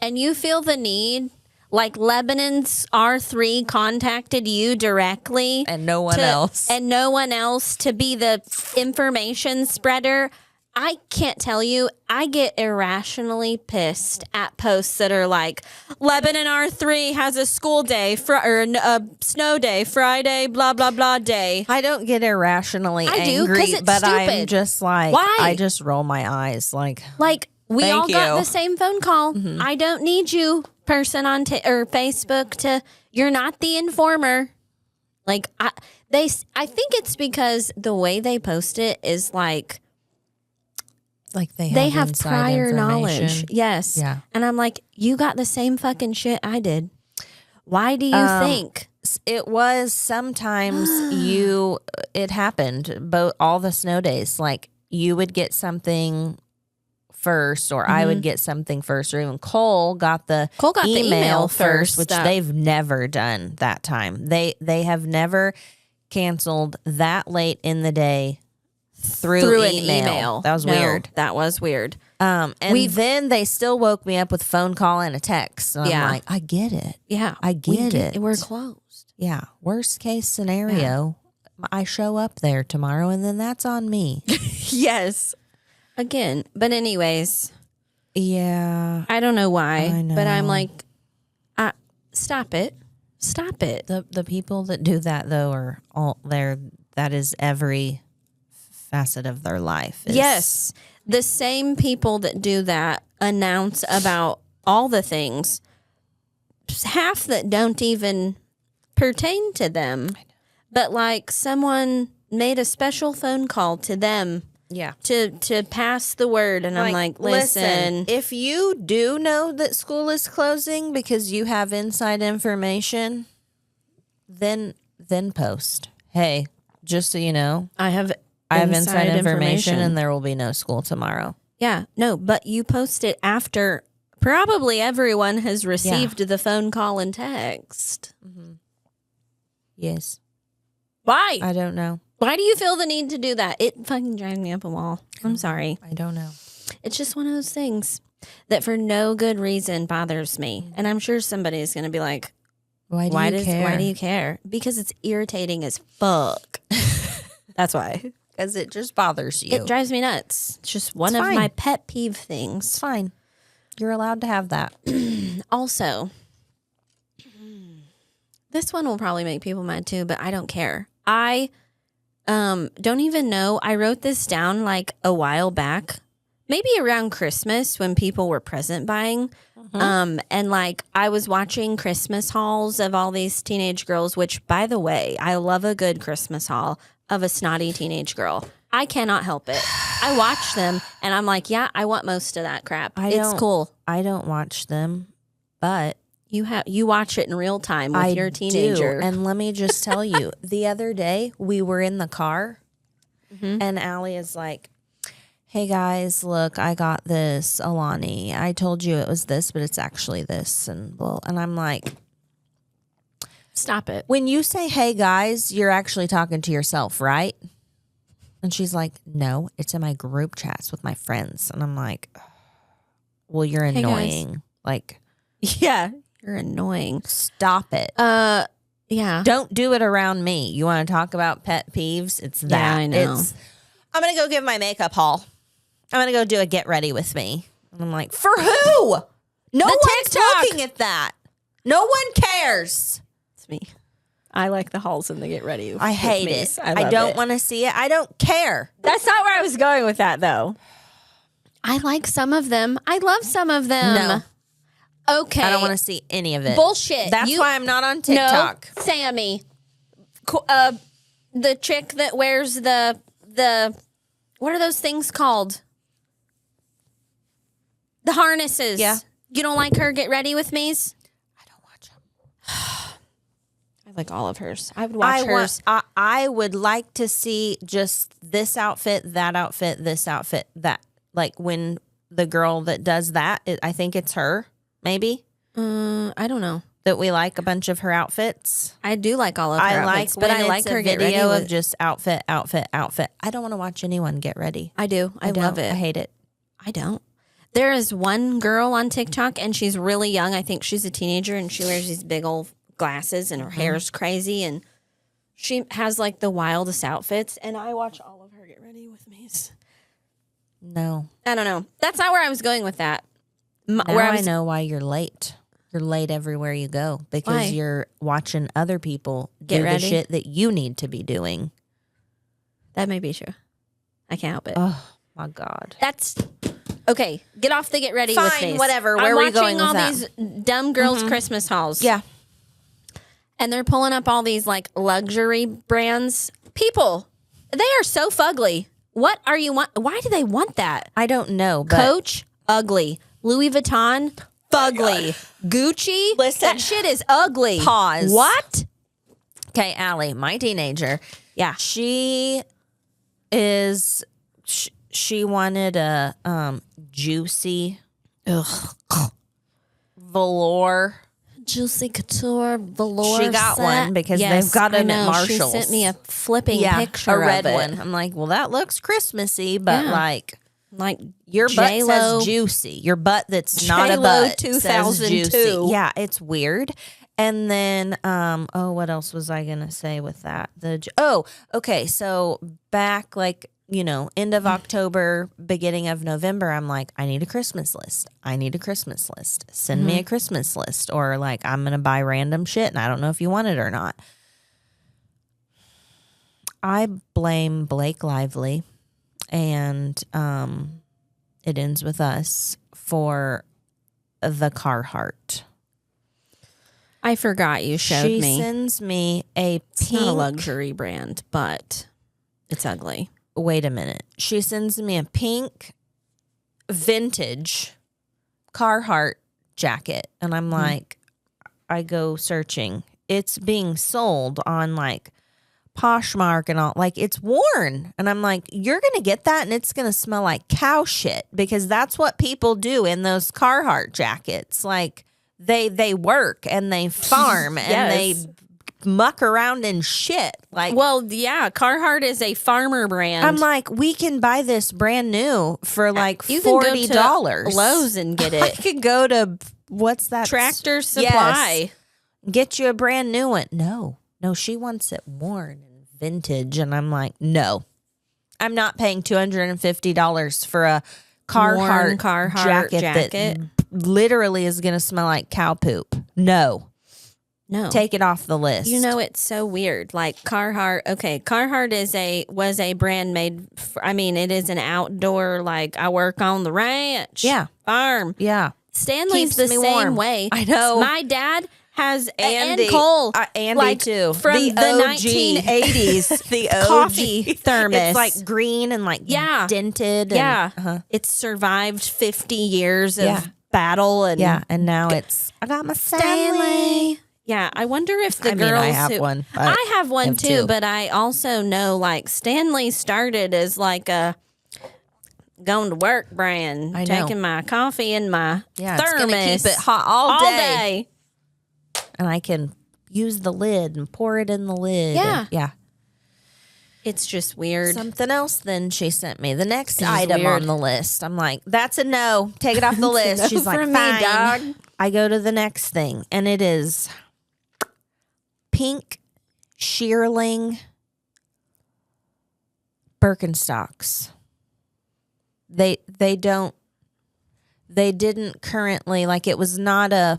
and you feel the need, like Lebanon's R3 contacted you directly and no one else to be the information spreader, I can't tell you, I get irrationally pissed at posts that are like, Lebanon R3 has a school day or a snow day, Friday, blah, blah, blah day. I don't get irrationally angry, but stupid. I'm just like, why? I just roll my eyes like we all got the same phone call. Mm-hmm. I don't need you, person on or Facebook you're not the informer. Like I think it's because the way they post it is like they have prior knowledge. Yes. Yeah. And I'm like, you got the same fucking shit I did. Why do you think? It was sometimes it happened, all the snow days. Like you would get something first, or I would get something first, or even Cole got the email first, which they've never done that time. They have never canceled that late in the day through an email. That was weird. That was weird. And then they still woke me up with a phone call and a text. And I'm like, I get it. Yeah. I get it. We're closed. Yeah. Worst case scenario, I show up there tomorrow and then that's on me. Yes. Again. But anyways. Yeah. I don't know why. But I'm like, stop it. Stop it. The people that do that though are all there. That is every facet of their life. Yes. The same people that do that announce about all the things, half that don't even pertain to them. But like someone made a special phone call to them. Yeah. To pass the word. And I'm like, listen. If you do know that school is closing because you have inside information, then post. Hey, just so you know, I have inside information and there will be no school tomorrow. Yeah. No, but you post it after probably everyone has received the phone call and text. Mm-hmm. Yes. Why? I don't know. Why do you feel the need to do that? It fucking drives me up a wall. I'm sorry. I don't know. It's just one of those things that for no good reason bothers me. And I'm sure somebody is going to be like, why do you care? Because it's irritating as fuck. That's why. Because it just bothers you. It drives me nuts. It's just one of my pet peeve things. It's fine. You're allowed to have that. Also, this one will probably make people mad too, but I don't care. I don't even know. I wrote this down like a while back, maybe around Christmas when people were present buying. And like I was watching Christmas hauls of all these teenage girls, which by the way, I love a good Christmas haul of a snotty teenage girl. I cannot help it. I watch them and I'm like, yeah, I want most of that crap. It's cool. I don't watch them, but you watch it in real time with your teenager. Do. And let me just tell you, the other day we were in the car and Allie is like, hey guys, look, I got this Alani. I told you it was this, but it's actually this. And I'm like, Stop it. When you say, hey, guys, you're actually talking to yourself, right? And she's like, no, it's in my group chats with my friends. And I'm like, well, you're annoying. Like, yeah, you're annoying. Stop it. Yeah. Don't do it around me. You want to talk about pet peeves? It's that. Yeah, I know. I'm going to go give my makeup haul. I'm going to go do a get ready with me. And I'm like, for who? No one's looking at that. No one cares. It's me. I like the hauls and the get ready. I hate it. I don't want to see it. I don't care. That's not where I was going with that, though. I like some of them. I love some of them. No. Okay. I don't want to see any of it. Bullshit. That's why I'm not on TikTok. No, Sammy. The chick that wears the what are those things called? The harnesses. Yeah. You don't like her get ready with me's? I don't watch them. I like all of hers. I would watch hers. I would like to see just this outfit, that outfit, this outfit, that. Like when the girl that does that, I think it's her, maybe. I don't know. That we like a bunch of her outfits. I do like all of her outfits, but I like her get ready of just outfit. I don't want to watch anyone get ready. I do. I love it. I hate it. I don't. There is one girl on TikTok, and she's really young. I think she's a teenager, and she wears these big old glasses, and her hair's crazy, and she has like the wildest outfits. And I watch all of her get ready with me. No, I don't know. That's not where I was going with that. I know why you're late. You're late everywhere you go because you're watching other people do the shit that you need to be doing. That may be true. I can't help it. Oh my God. That's okay. Get off the get ready with me. Whatever. Where are we going with that? I'm watching all these dumb girls' Christmas hauls. Yeah. And they're pulling up all these like luxury brands. People, they are so fugly. What are you want? Why do they want that? I don't know. But Coach, ugly. Louis Vuitton, fugly. Gucci, that shit is ugly. Pause. What? Okay, Allie, my teenager. Yeah. She is, she wanted a juicy velour. Juicy couture velour. She got one because they've got them at Marshall's. She sent me a flipping picture a red of it. one. I'm like, well, that looks Christmassy, but like your butt J-Lo, says juicy. Your butt that's not a butt 2002. says juicy. Yeah, it's weird. And then, what else was I gonna say with that? Okay. So back end of October, beginning of November, I'm like, I need a Christmas list. Send me a Christmas list. Or like, I'm going to buy random shit and I don't know if you want it or not. I blame Blake Lively and it ends with us for the Carhartt. I forgot you showed me. She sends me a pink. It's not a luxury brand, but it's ugly. Wait a minute. She sends me a pink vintage Carhartt jacket. And I'm like, I go searching. It's being sold on like Poshmark and all. Like it's worn. And I'm like, you're going to get that and it's going to smell like cow shit because that's what people do in those Carhartt jackets. Like they work and they farm and they muck around in shit. Like, well, yeah, Carhartt is a farmer brand. I'm like, we can buy this brand new for like $40. Go to Lowe's and get it. I could go to what's that? Tractor Supply. Yes. Get you a brand new one. No, she wants it worn and vintage, and I'm like, no, I'm not paying $250 for a Carhartt jacket that literally is going to smell like cow poop. No. Take it off the list. You know, it's so weird. Like Carhartt. Okay, Carhartt was a brand made. It is an outdoor. Like I work on the ranch. Yeah, farm. Yeah, Stanley's the same way. I know. My dad has Andy, and Cole. Andy too. From the 1980s. The OG. Coffee thermos. It's like green and like dented. And, It's survived 50 years of battle and and now I got my Stanley. Yeah, I wonder if the girls I have one. I have one too, but I also know like Stanley started as like a going to work brand, taking my coffee in my thermos. It's gonna keep it hot all day. And I can use the lid and pour it in the lid. Yeah. And, yeah. It's just weird. Something else then she sent me. The next item on the list. I'm like, that's a no. Take it off the list. She's like, fine. Dog. I go to the next thing, and it is pink shearling Birkenstocks. They didn't currently, like, it was not a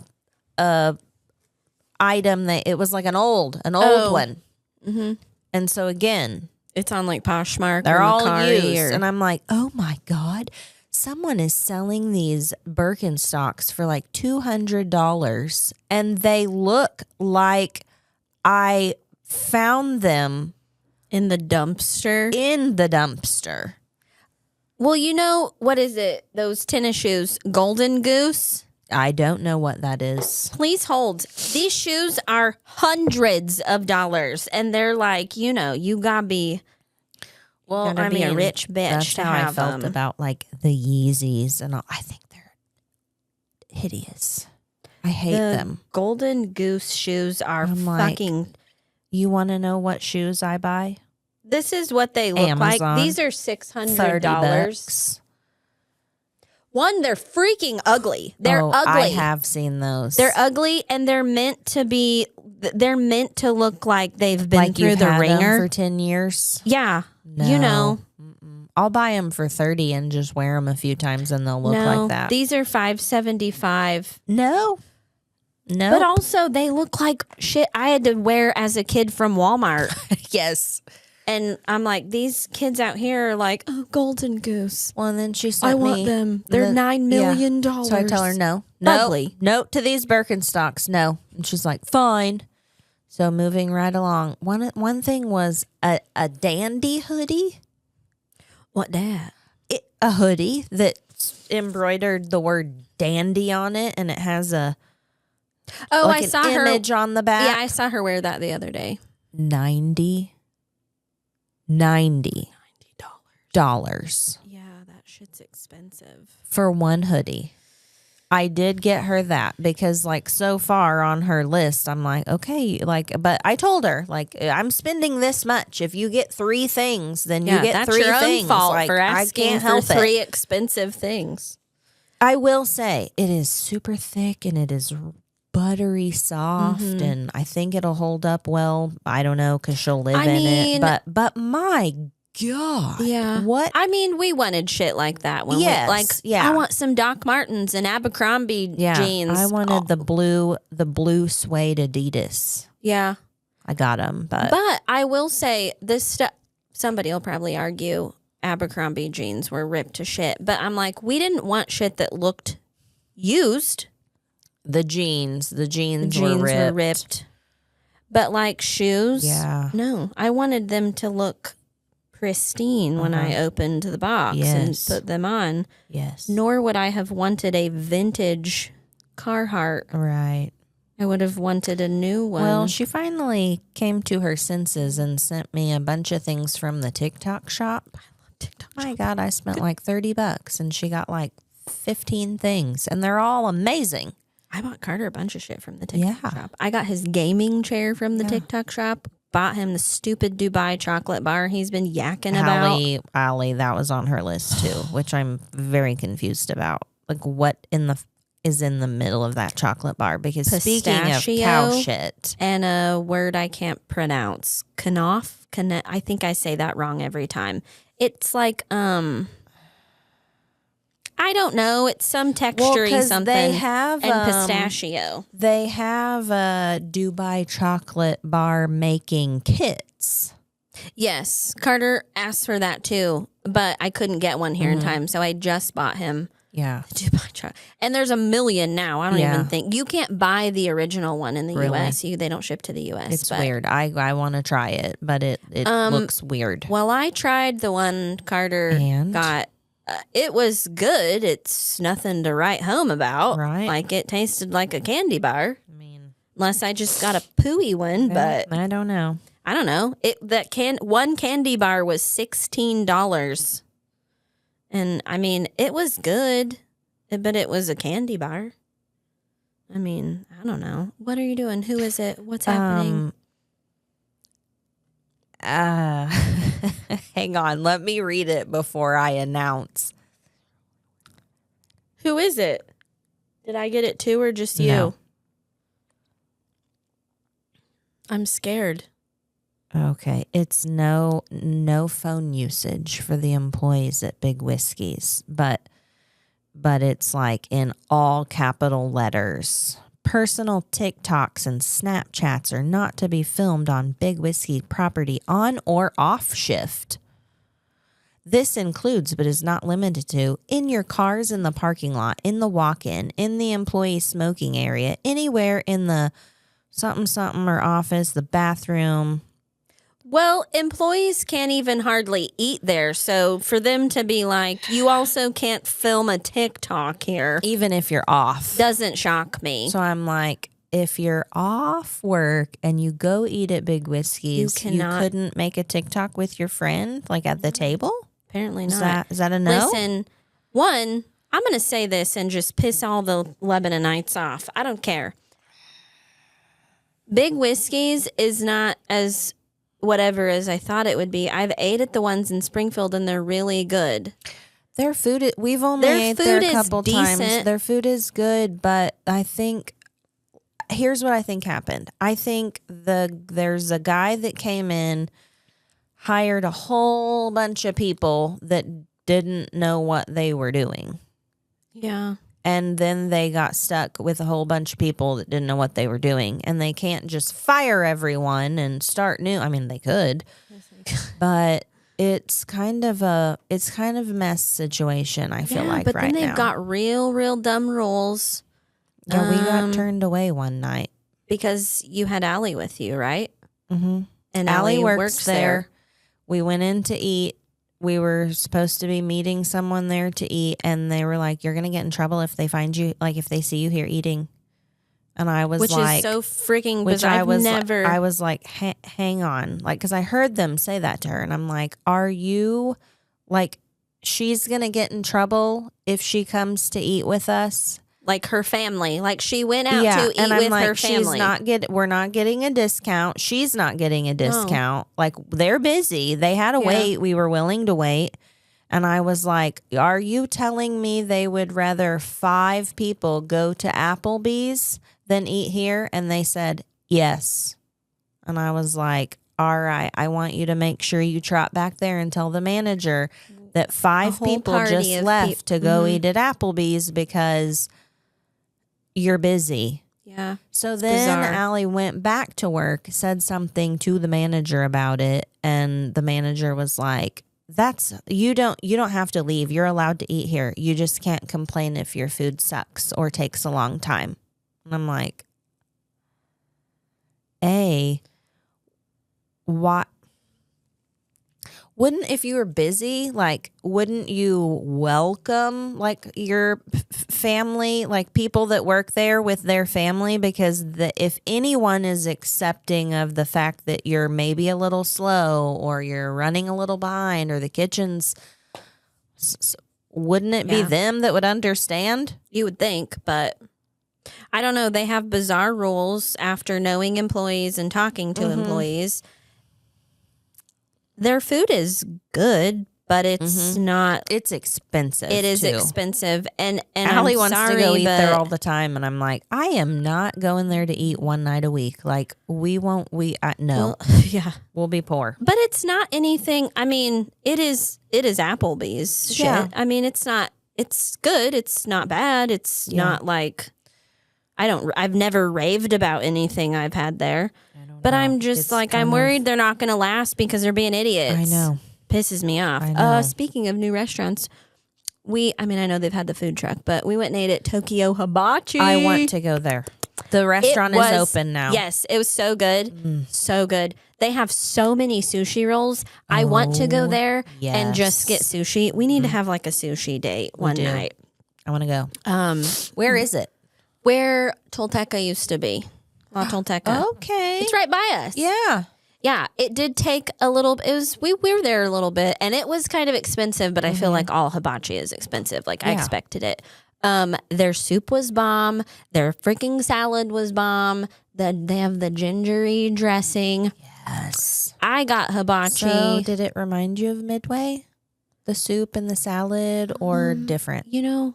item that it was like an old one. Mm-hmm. And so again, it's on like Poshmark. They're all used, and I'm like, oh my God, someone is selling these Birkenstocks for like $200, and they look like I found them in the dumpster. Well, you know, what is it? Those tennis shoes, Golden Goose? I don't know what that is. Please hold. These shoes are hundreds of dollars, and they're like, you know, you gotta be, a rich bitch. That's to how have I felt them. about like the Yeezys and all. I think they're hideous. I hate them. Golden Goose shoes are fucking. You want to know what shoes I buy? This is what they look Amazon, like. These are $600. One, they're freaking ugly. They're ugly. I have seen those. They're ugly, and they're meant to look like they've been like through the ringer for 10 years. Yeah. No. You know. Mm-mm. I'll buy them for $30 and just wear them a few times, and they'll look like that. These are $575. No. But also, they look like shit I had to wear as a kid from Walmart. Yes. And I'm like, these kids out here are like, oh, Golden Goose. Well, and then she sent I want them. They're $9 million. Yeah. So I tell her no. Ugly. Note to these Birkenstocks. No. And she's like, fine. So moving right along. One thing was a dandy hoodie. What that? A hoodie that's embroidered the word dandy on it, and it has a I saw her image on the back. Yeah, I saw her wear that the other day. $90. Yeah, that shit's expensive. For one hoodie. I did get her that because, like, so far on her list, I'm like, okay, like, but I told her, like, I'm spending this much. If you get 3 things, then you get 3 things. That's your own fault like, for asking I can't for help 3 it. expensive things. I will say it is super thick and it is buttery soft, and I think it'll hold up well. I don't know because she'll live in it, but my God, yeah. What? I mean, we wanted shit like that when I want some Doc Martens and Abercrombie jeans. I wanted the blue suede Adidas. Yeah, I got them, but I will say this stuff. Somebody will probably argue Abercrombie jeans were ripped to shit, but I'm like, we didn't want shit that looked used. The jeans were ripped. But like shoes, yeah, no, I wanted them to look pristine when I opened the box and put them on. Yes. Nor would I have wanted a vintage Carhartt. Right. I would have wanted a new one. Well, she finally came to her senses and sent me a bunch of things from the TikTok shop. I love TikTok. My God, I spent like $30 and she got like 15 things, and they're all amazing. I bought Carter a bunch of shit from the TikTok shop. I got his gaming chair from the TikTok shop. Bought him the stupid Dubai chocolate bar he's been yakking about. Allie, that was on her list too, which I'm very confused about. Like, what is in the middle of that chocolate bar? Because speaking of cow shit. And a word I can't pronounce. Knaf? I think I say that wrong every time. It's like, I don't know. It's some texture-y something. They have and pistachio. They have a Dubai chocolate bar making kits. Yes, Carter asked for that too, but I couldn't get one here in time, so I just bought him. Yeah, Dubai chocolate. And there's a million now. I don't even think you can't buy the original one in the U.S. They don't ship to the U.S. It's weird. I want to try it, but it looks weird. Well, I tried the one Carter got. It was good. It's nothing to write home about. Right. Like, it tasted like a candy bar. I mean, unless I just got a pooey one, but I don't know. I don't know. One candy bar was $16. And I mean, it was good, but it was a candy bar. I mean, I don't know. What are you doing? Who is it? What's happening? Hang on. Let me read it before I announce. Who is it? Did I get it too or just you? No. I'm scared. Okay. It's no phone usage for the employees at Big Whiskey's, but it's like in all capital letters. Personal TikToks and Snapchats are not to be filmed on Big Whiskey property on or off shift. This includes, but is not limited to, in your cars in the parking lot, in the walk-in, in the employee smoking area, anywhere in the something or office, the bathroom. Well, employees can't even hardly eat there. So for them to be like, you also can't film a TikTok here, Even if you're off. doesn't shock me. So I'm like, if you're off work and you go eat at Big Whiskey's, you couldn't make a TikTok with your friend, like at the table? Apparently not. Is that a no? Listen, one, I'm going to say this and just piss all the Lebanonites off. I don't care. Big Whiskey's is not as whatever as I thought it would be. I've ate at the ones in Springfield and they're really good. Their food, we've only ate there a couple times. Their food is good, but I think, here's what I think happened. I think there's a guy that came in, hired a whole bunch of people that didn't know what they were doing. Yeah. And then they got stuck with a whole bunch of people that didn't know what they were doing. And they can't just fire everyone and start new. I mean, they could. But it's kind of a mess situation, I feel like, but right now. then they've got real dumb rules. Yeah, we got turned away one night. Because you had Allie with you, right? Mm-hmm. And Allie works there. We went in to eat. We were supposed to be meeting someone there to eat, and they were like, "You're gonna get in trouble if they find you, like if they see you here eating." And I was which like, is so freaking bizarre. I was like, hang on, like, because I heard them say that to her, and I'm like, "Are you like, she's gonna get in trouble if she comes to eat with us?" Like her family, like she went out to eat and I'm with like, her family. We're not getting a discount. She's not getting a discount. Like they're busy. They had to wait. We were willing to wait. And I was like, are you telling me they would rather 5 people go to Applebee's than eat here? And they said, yes. And I was like, all right, I want you to make sure you trot back there and tell the manager that 5 people just left to go eat at Applebee's because you're busy. Yeah. So then Allie went back to work, said something to the manager about it, and the manager was like, you don't have to leave. You're allowed to eat here. You just can't complain if your food sucks or takes a long time. And I'm like, what? Wouldn't, if you were busy, like, wouldn't you welcome, like, your family, like, people that work there with their family? Because if anyone is accepting of the fact that you're maybe a little slow or you're running a little behind or the kitchen's, wouldn't it be them that would understand? You would think, but I don't know. They have bizarre rules after knowing employees and talking to employees. Their food is good, but it's not. It's expensive. It is expensive, and Allie wants to go eat there all but the time, and I'm like, I am not going there to eat one night a week. Like we won't. No. Well, yeah, we'll be poor. but it's not anything. I mean, it is Applebee's shit. Yeah. I mean, it's not. It's good. It's not bad. It's not like I've never raved about anything I've had there. But I'm just I'm worried they're not going to last because they're being idiots. I know. Pisses me off. I know. Speaking of new restaurants, I know they've had the food truck, but we went and ate at Tokyo Hibachi. I want to go there. The restaurant is open now. Yes, it was so good. So good. They have so many sushi rolls. I want to go there and just get sushi. We need to have like a sushi date one night. I want to go. Where is it? Where Tolteca used to be. La Tolteca. Okay. It's right by us. Yeah. Yeah, it did take a little. We were there a little bit, and it was kind of expensive. But I feel like all hibachi is expensive. Like I expected it. Their soup was bomb. Their freaking salad was bomb. They have the gingery dressing. Yes. I got hibachi. So did it remind you of Midway? The soup and the salad, or different? You know,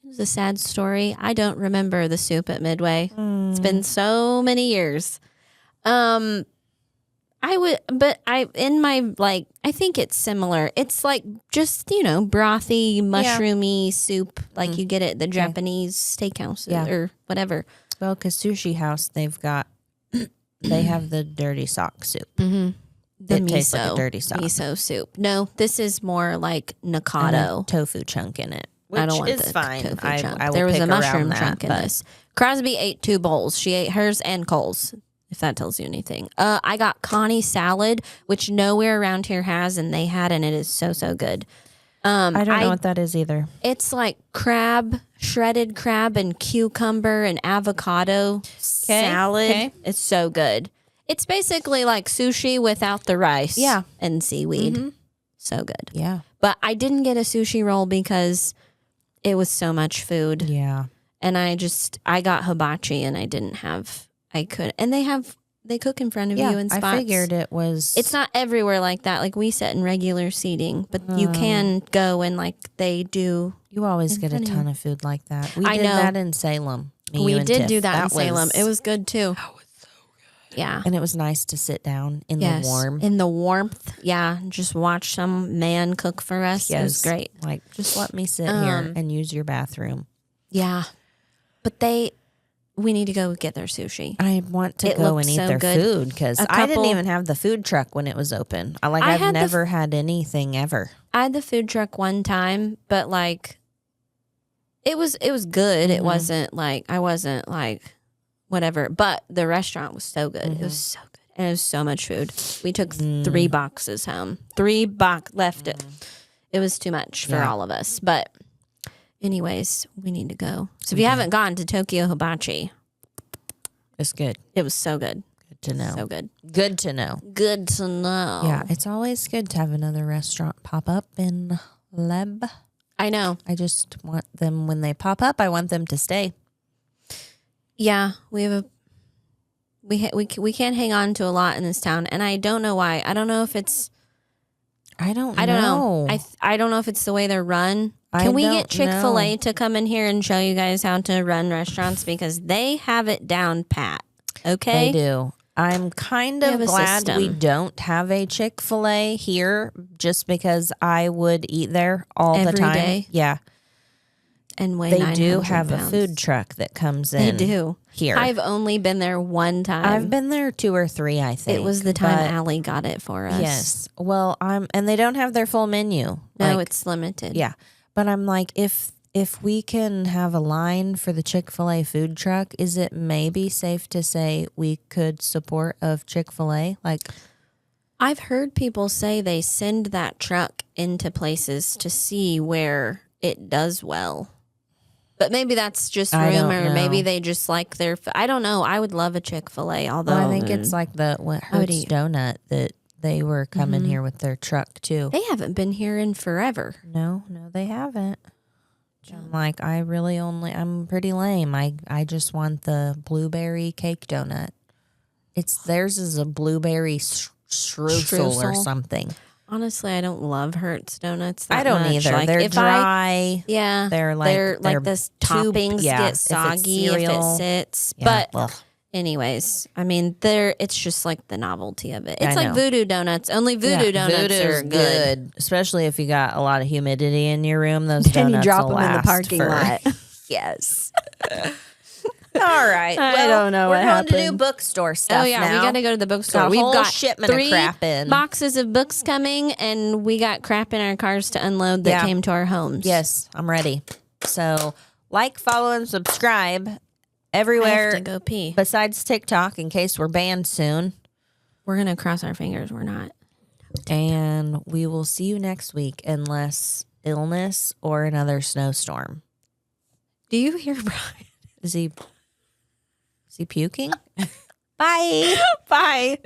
it was a sad story. I don't remember the soup at Midway. It's been so many years. I think it's similar. It's like just, brothy, mushroomy soup, like you get at the Japanese steakhouse or whatever. Well, because Sushi House, they have the dirty sock soup. Mm-hmm. It tastes like a dirty sock. Miso soup. No, this is more like Nikado. Tofu chunk in it. Which I don't want is the fine. tofu chunk. I will there was pick a mushroom that, chunk in this. Crosby ate 2 bowls. She ate hers and Cole's, if that tells you anything. I got Connie salad, which nowhere around here has, and they had, and it is so, so good. I don't know what that is either. It's like shredded crab and cucumber and avocado salad. Okay. It's so good. It's basically like sushi without the rice and seaweed. Mm-hmm. So good. Yeah. But I didn't get a sushi roll because it was so much food. Yeah. And I got hibachi and and they cook in front of you in spots. I figured it was. It's not everywhere like that. Like we sit in regular seating, but you can go and like they do. You always get a ton of food like that. We did that in Salem. We did do that in Salem. It was good too. That was so good. Yeah. And it was nice to sit down in the warm. In the warmth. Yeah. Just watch some man cook for us. Yes. It was great. Like, just let me sit here and use your bathroom. Yeah. But we need to go get their sushi. I want to go and eat their food because I didn't even have the food truck when it was open. I've never had anything ever. I had the food truck one time, but like it was good. Mm-hmm. I wasn't like whatever. But the restaurant was so good. Mm-hmm. It was so good. And it was so much food. We took 3 boxes home. 3 left it. It was too much for all of us. But anyways, we need to go. So if you haven't gone to Tokyo Hibachi, it's good. It was so good. Good to know. So good. Good to know. Good to know. Yeah, it's always good to have another restaurant pop up in Leb. I know. I just want them, when they pop up, I want them to stay. Yeah, we can't hang on to a lot in this town, and I don't know why. I don't know if it's. I don't know. I don't know if it's the way they're run. Can we get Chick-fil-A to come in here and show you guys how to run restaurants, because they have it down pat. Okay, they do. I'm kind of glad we don't have a Chick-fil-A here, just because I would eat there all the time. Day? Yeah. And they do have a food truck that comes in. They do here. I've only been there one time. I've been there 2 or 3, I think. It was the time Allie got it for us. Yes. Well, and they don't have their full menu. No, it's limited. Yeah. But I'm like, if we can have a line for the Chick-fil-A food truck, is it maybe safe to say we could support of Chick-fil-A? Like, I've heard people say they send that truck into places to see where it does well. But maybe that's just rumor. Maybe they just like their. I don't know. I would love a Chick-fil-A. Although I think it's like the Hertz Donut that they were coming here with their truck too. They haven't been here in forever. No, they haven't. I'm like, I'm pretty lame. I just want the blueberry cake donut. Theirs is a blueberry streusel or something. Honestly, I don't love Hertz donuts. I don't either. Like, they're dry. They're like the toppings get soggy if it sits. Yeah, but anyways, I mean, it's just like the novelty of it. It's like voodoo donuts. Only voodoo donuts are good, especially if you got a lot of humidity in your room. Those donuts you drop them in the parking lot. Yes. All right. I don't know what happened. We're going to do bookstore stuff. Oh yeah, now. we got to go to the bookstore. We've got shipment 3 of crap in. boxes of books coming, and we got crap in our cars to unload that came to our homes. Yes, I'm ready. So, follow, and subscribe everywhere. I have to go pee. Besides TikTok, in case we're banned soon. We're gonna cross our fingers. We're not. And we will see you next week, unless illness or another snowstorm. Do you hear Brian? Is he puking? Bye. Bye.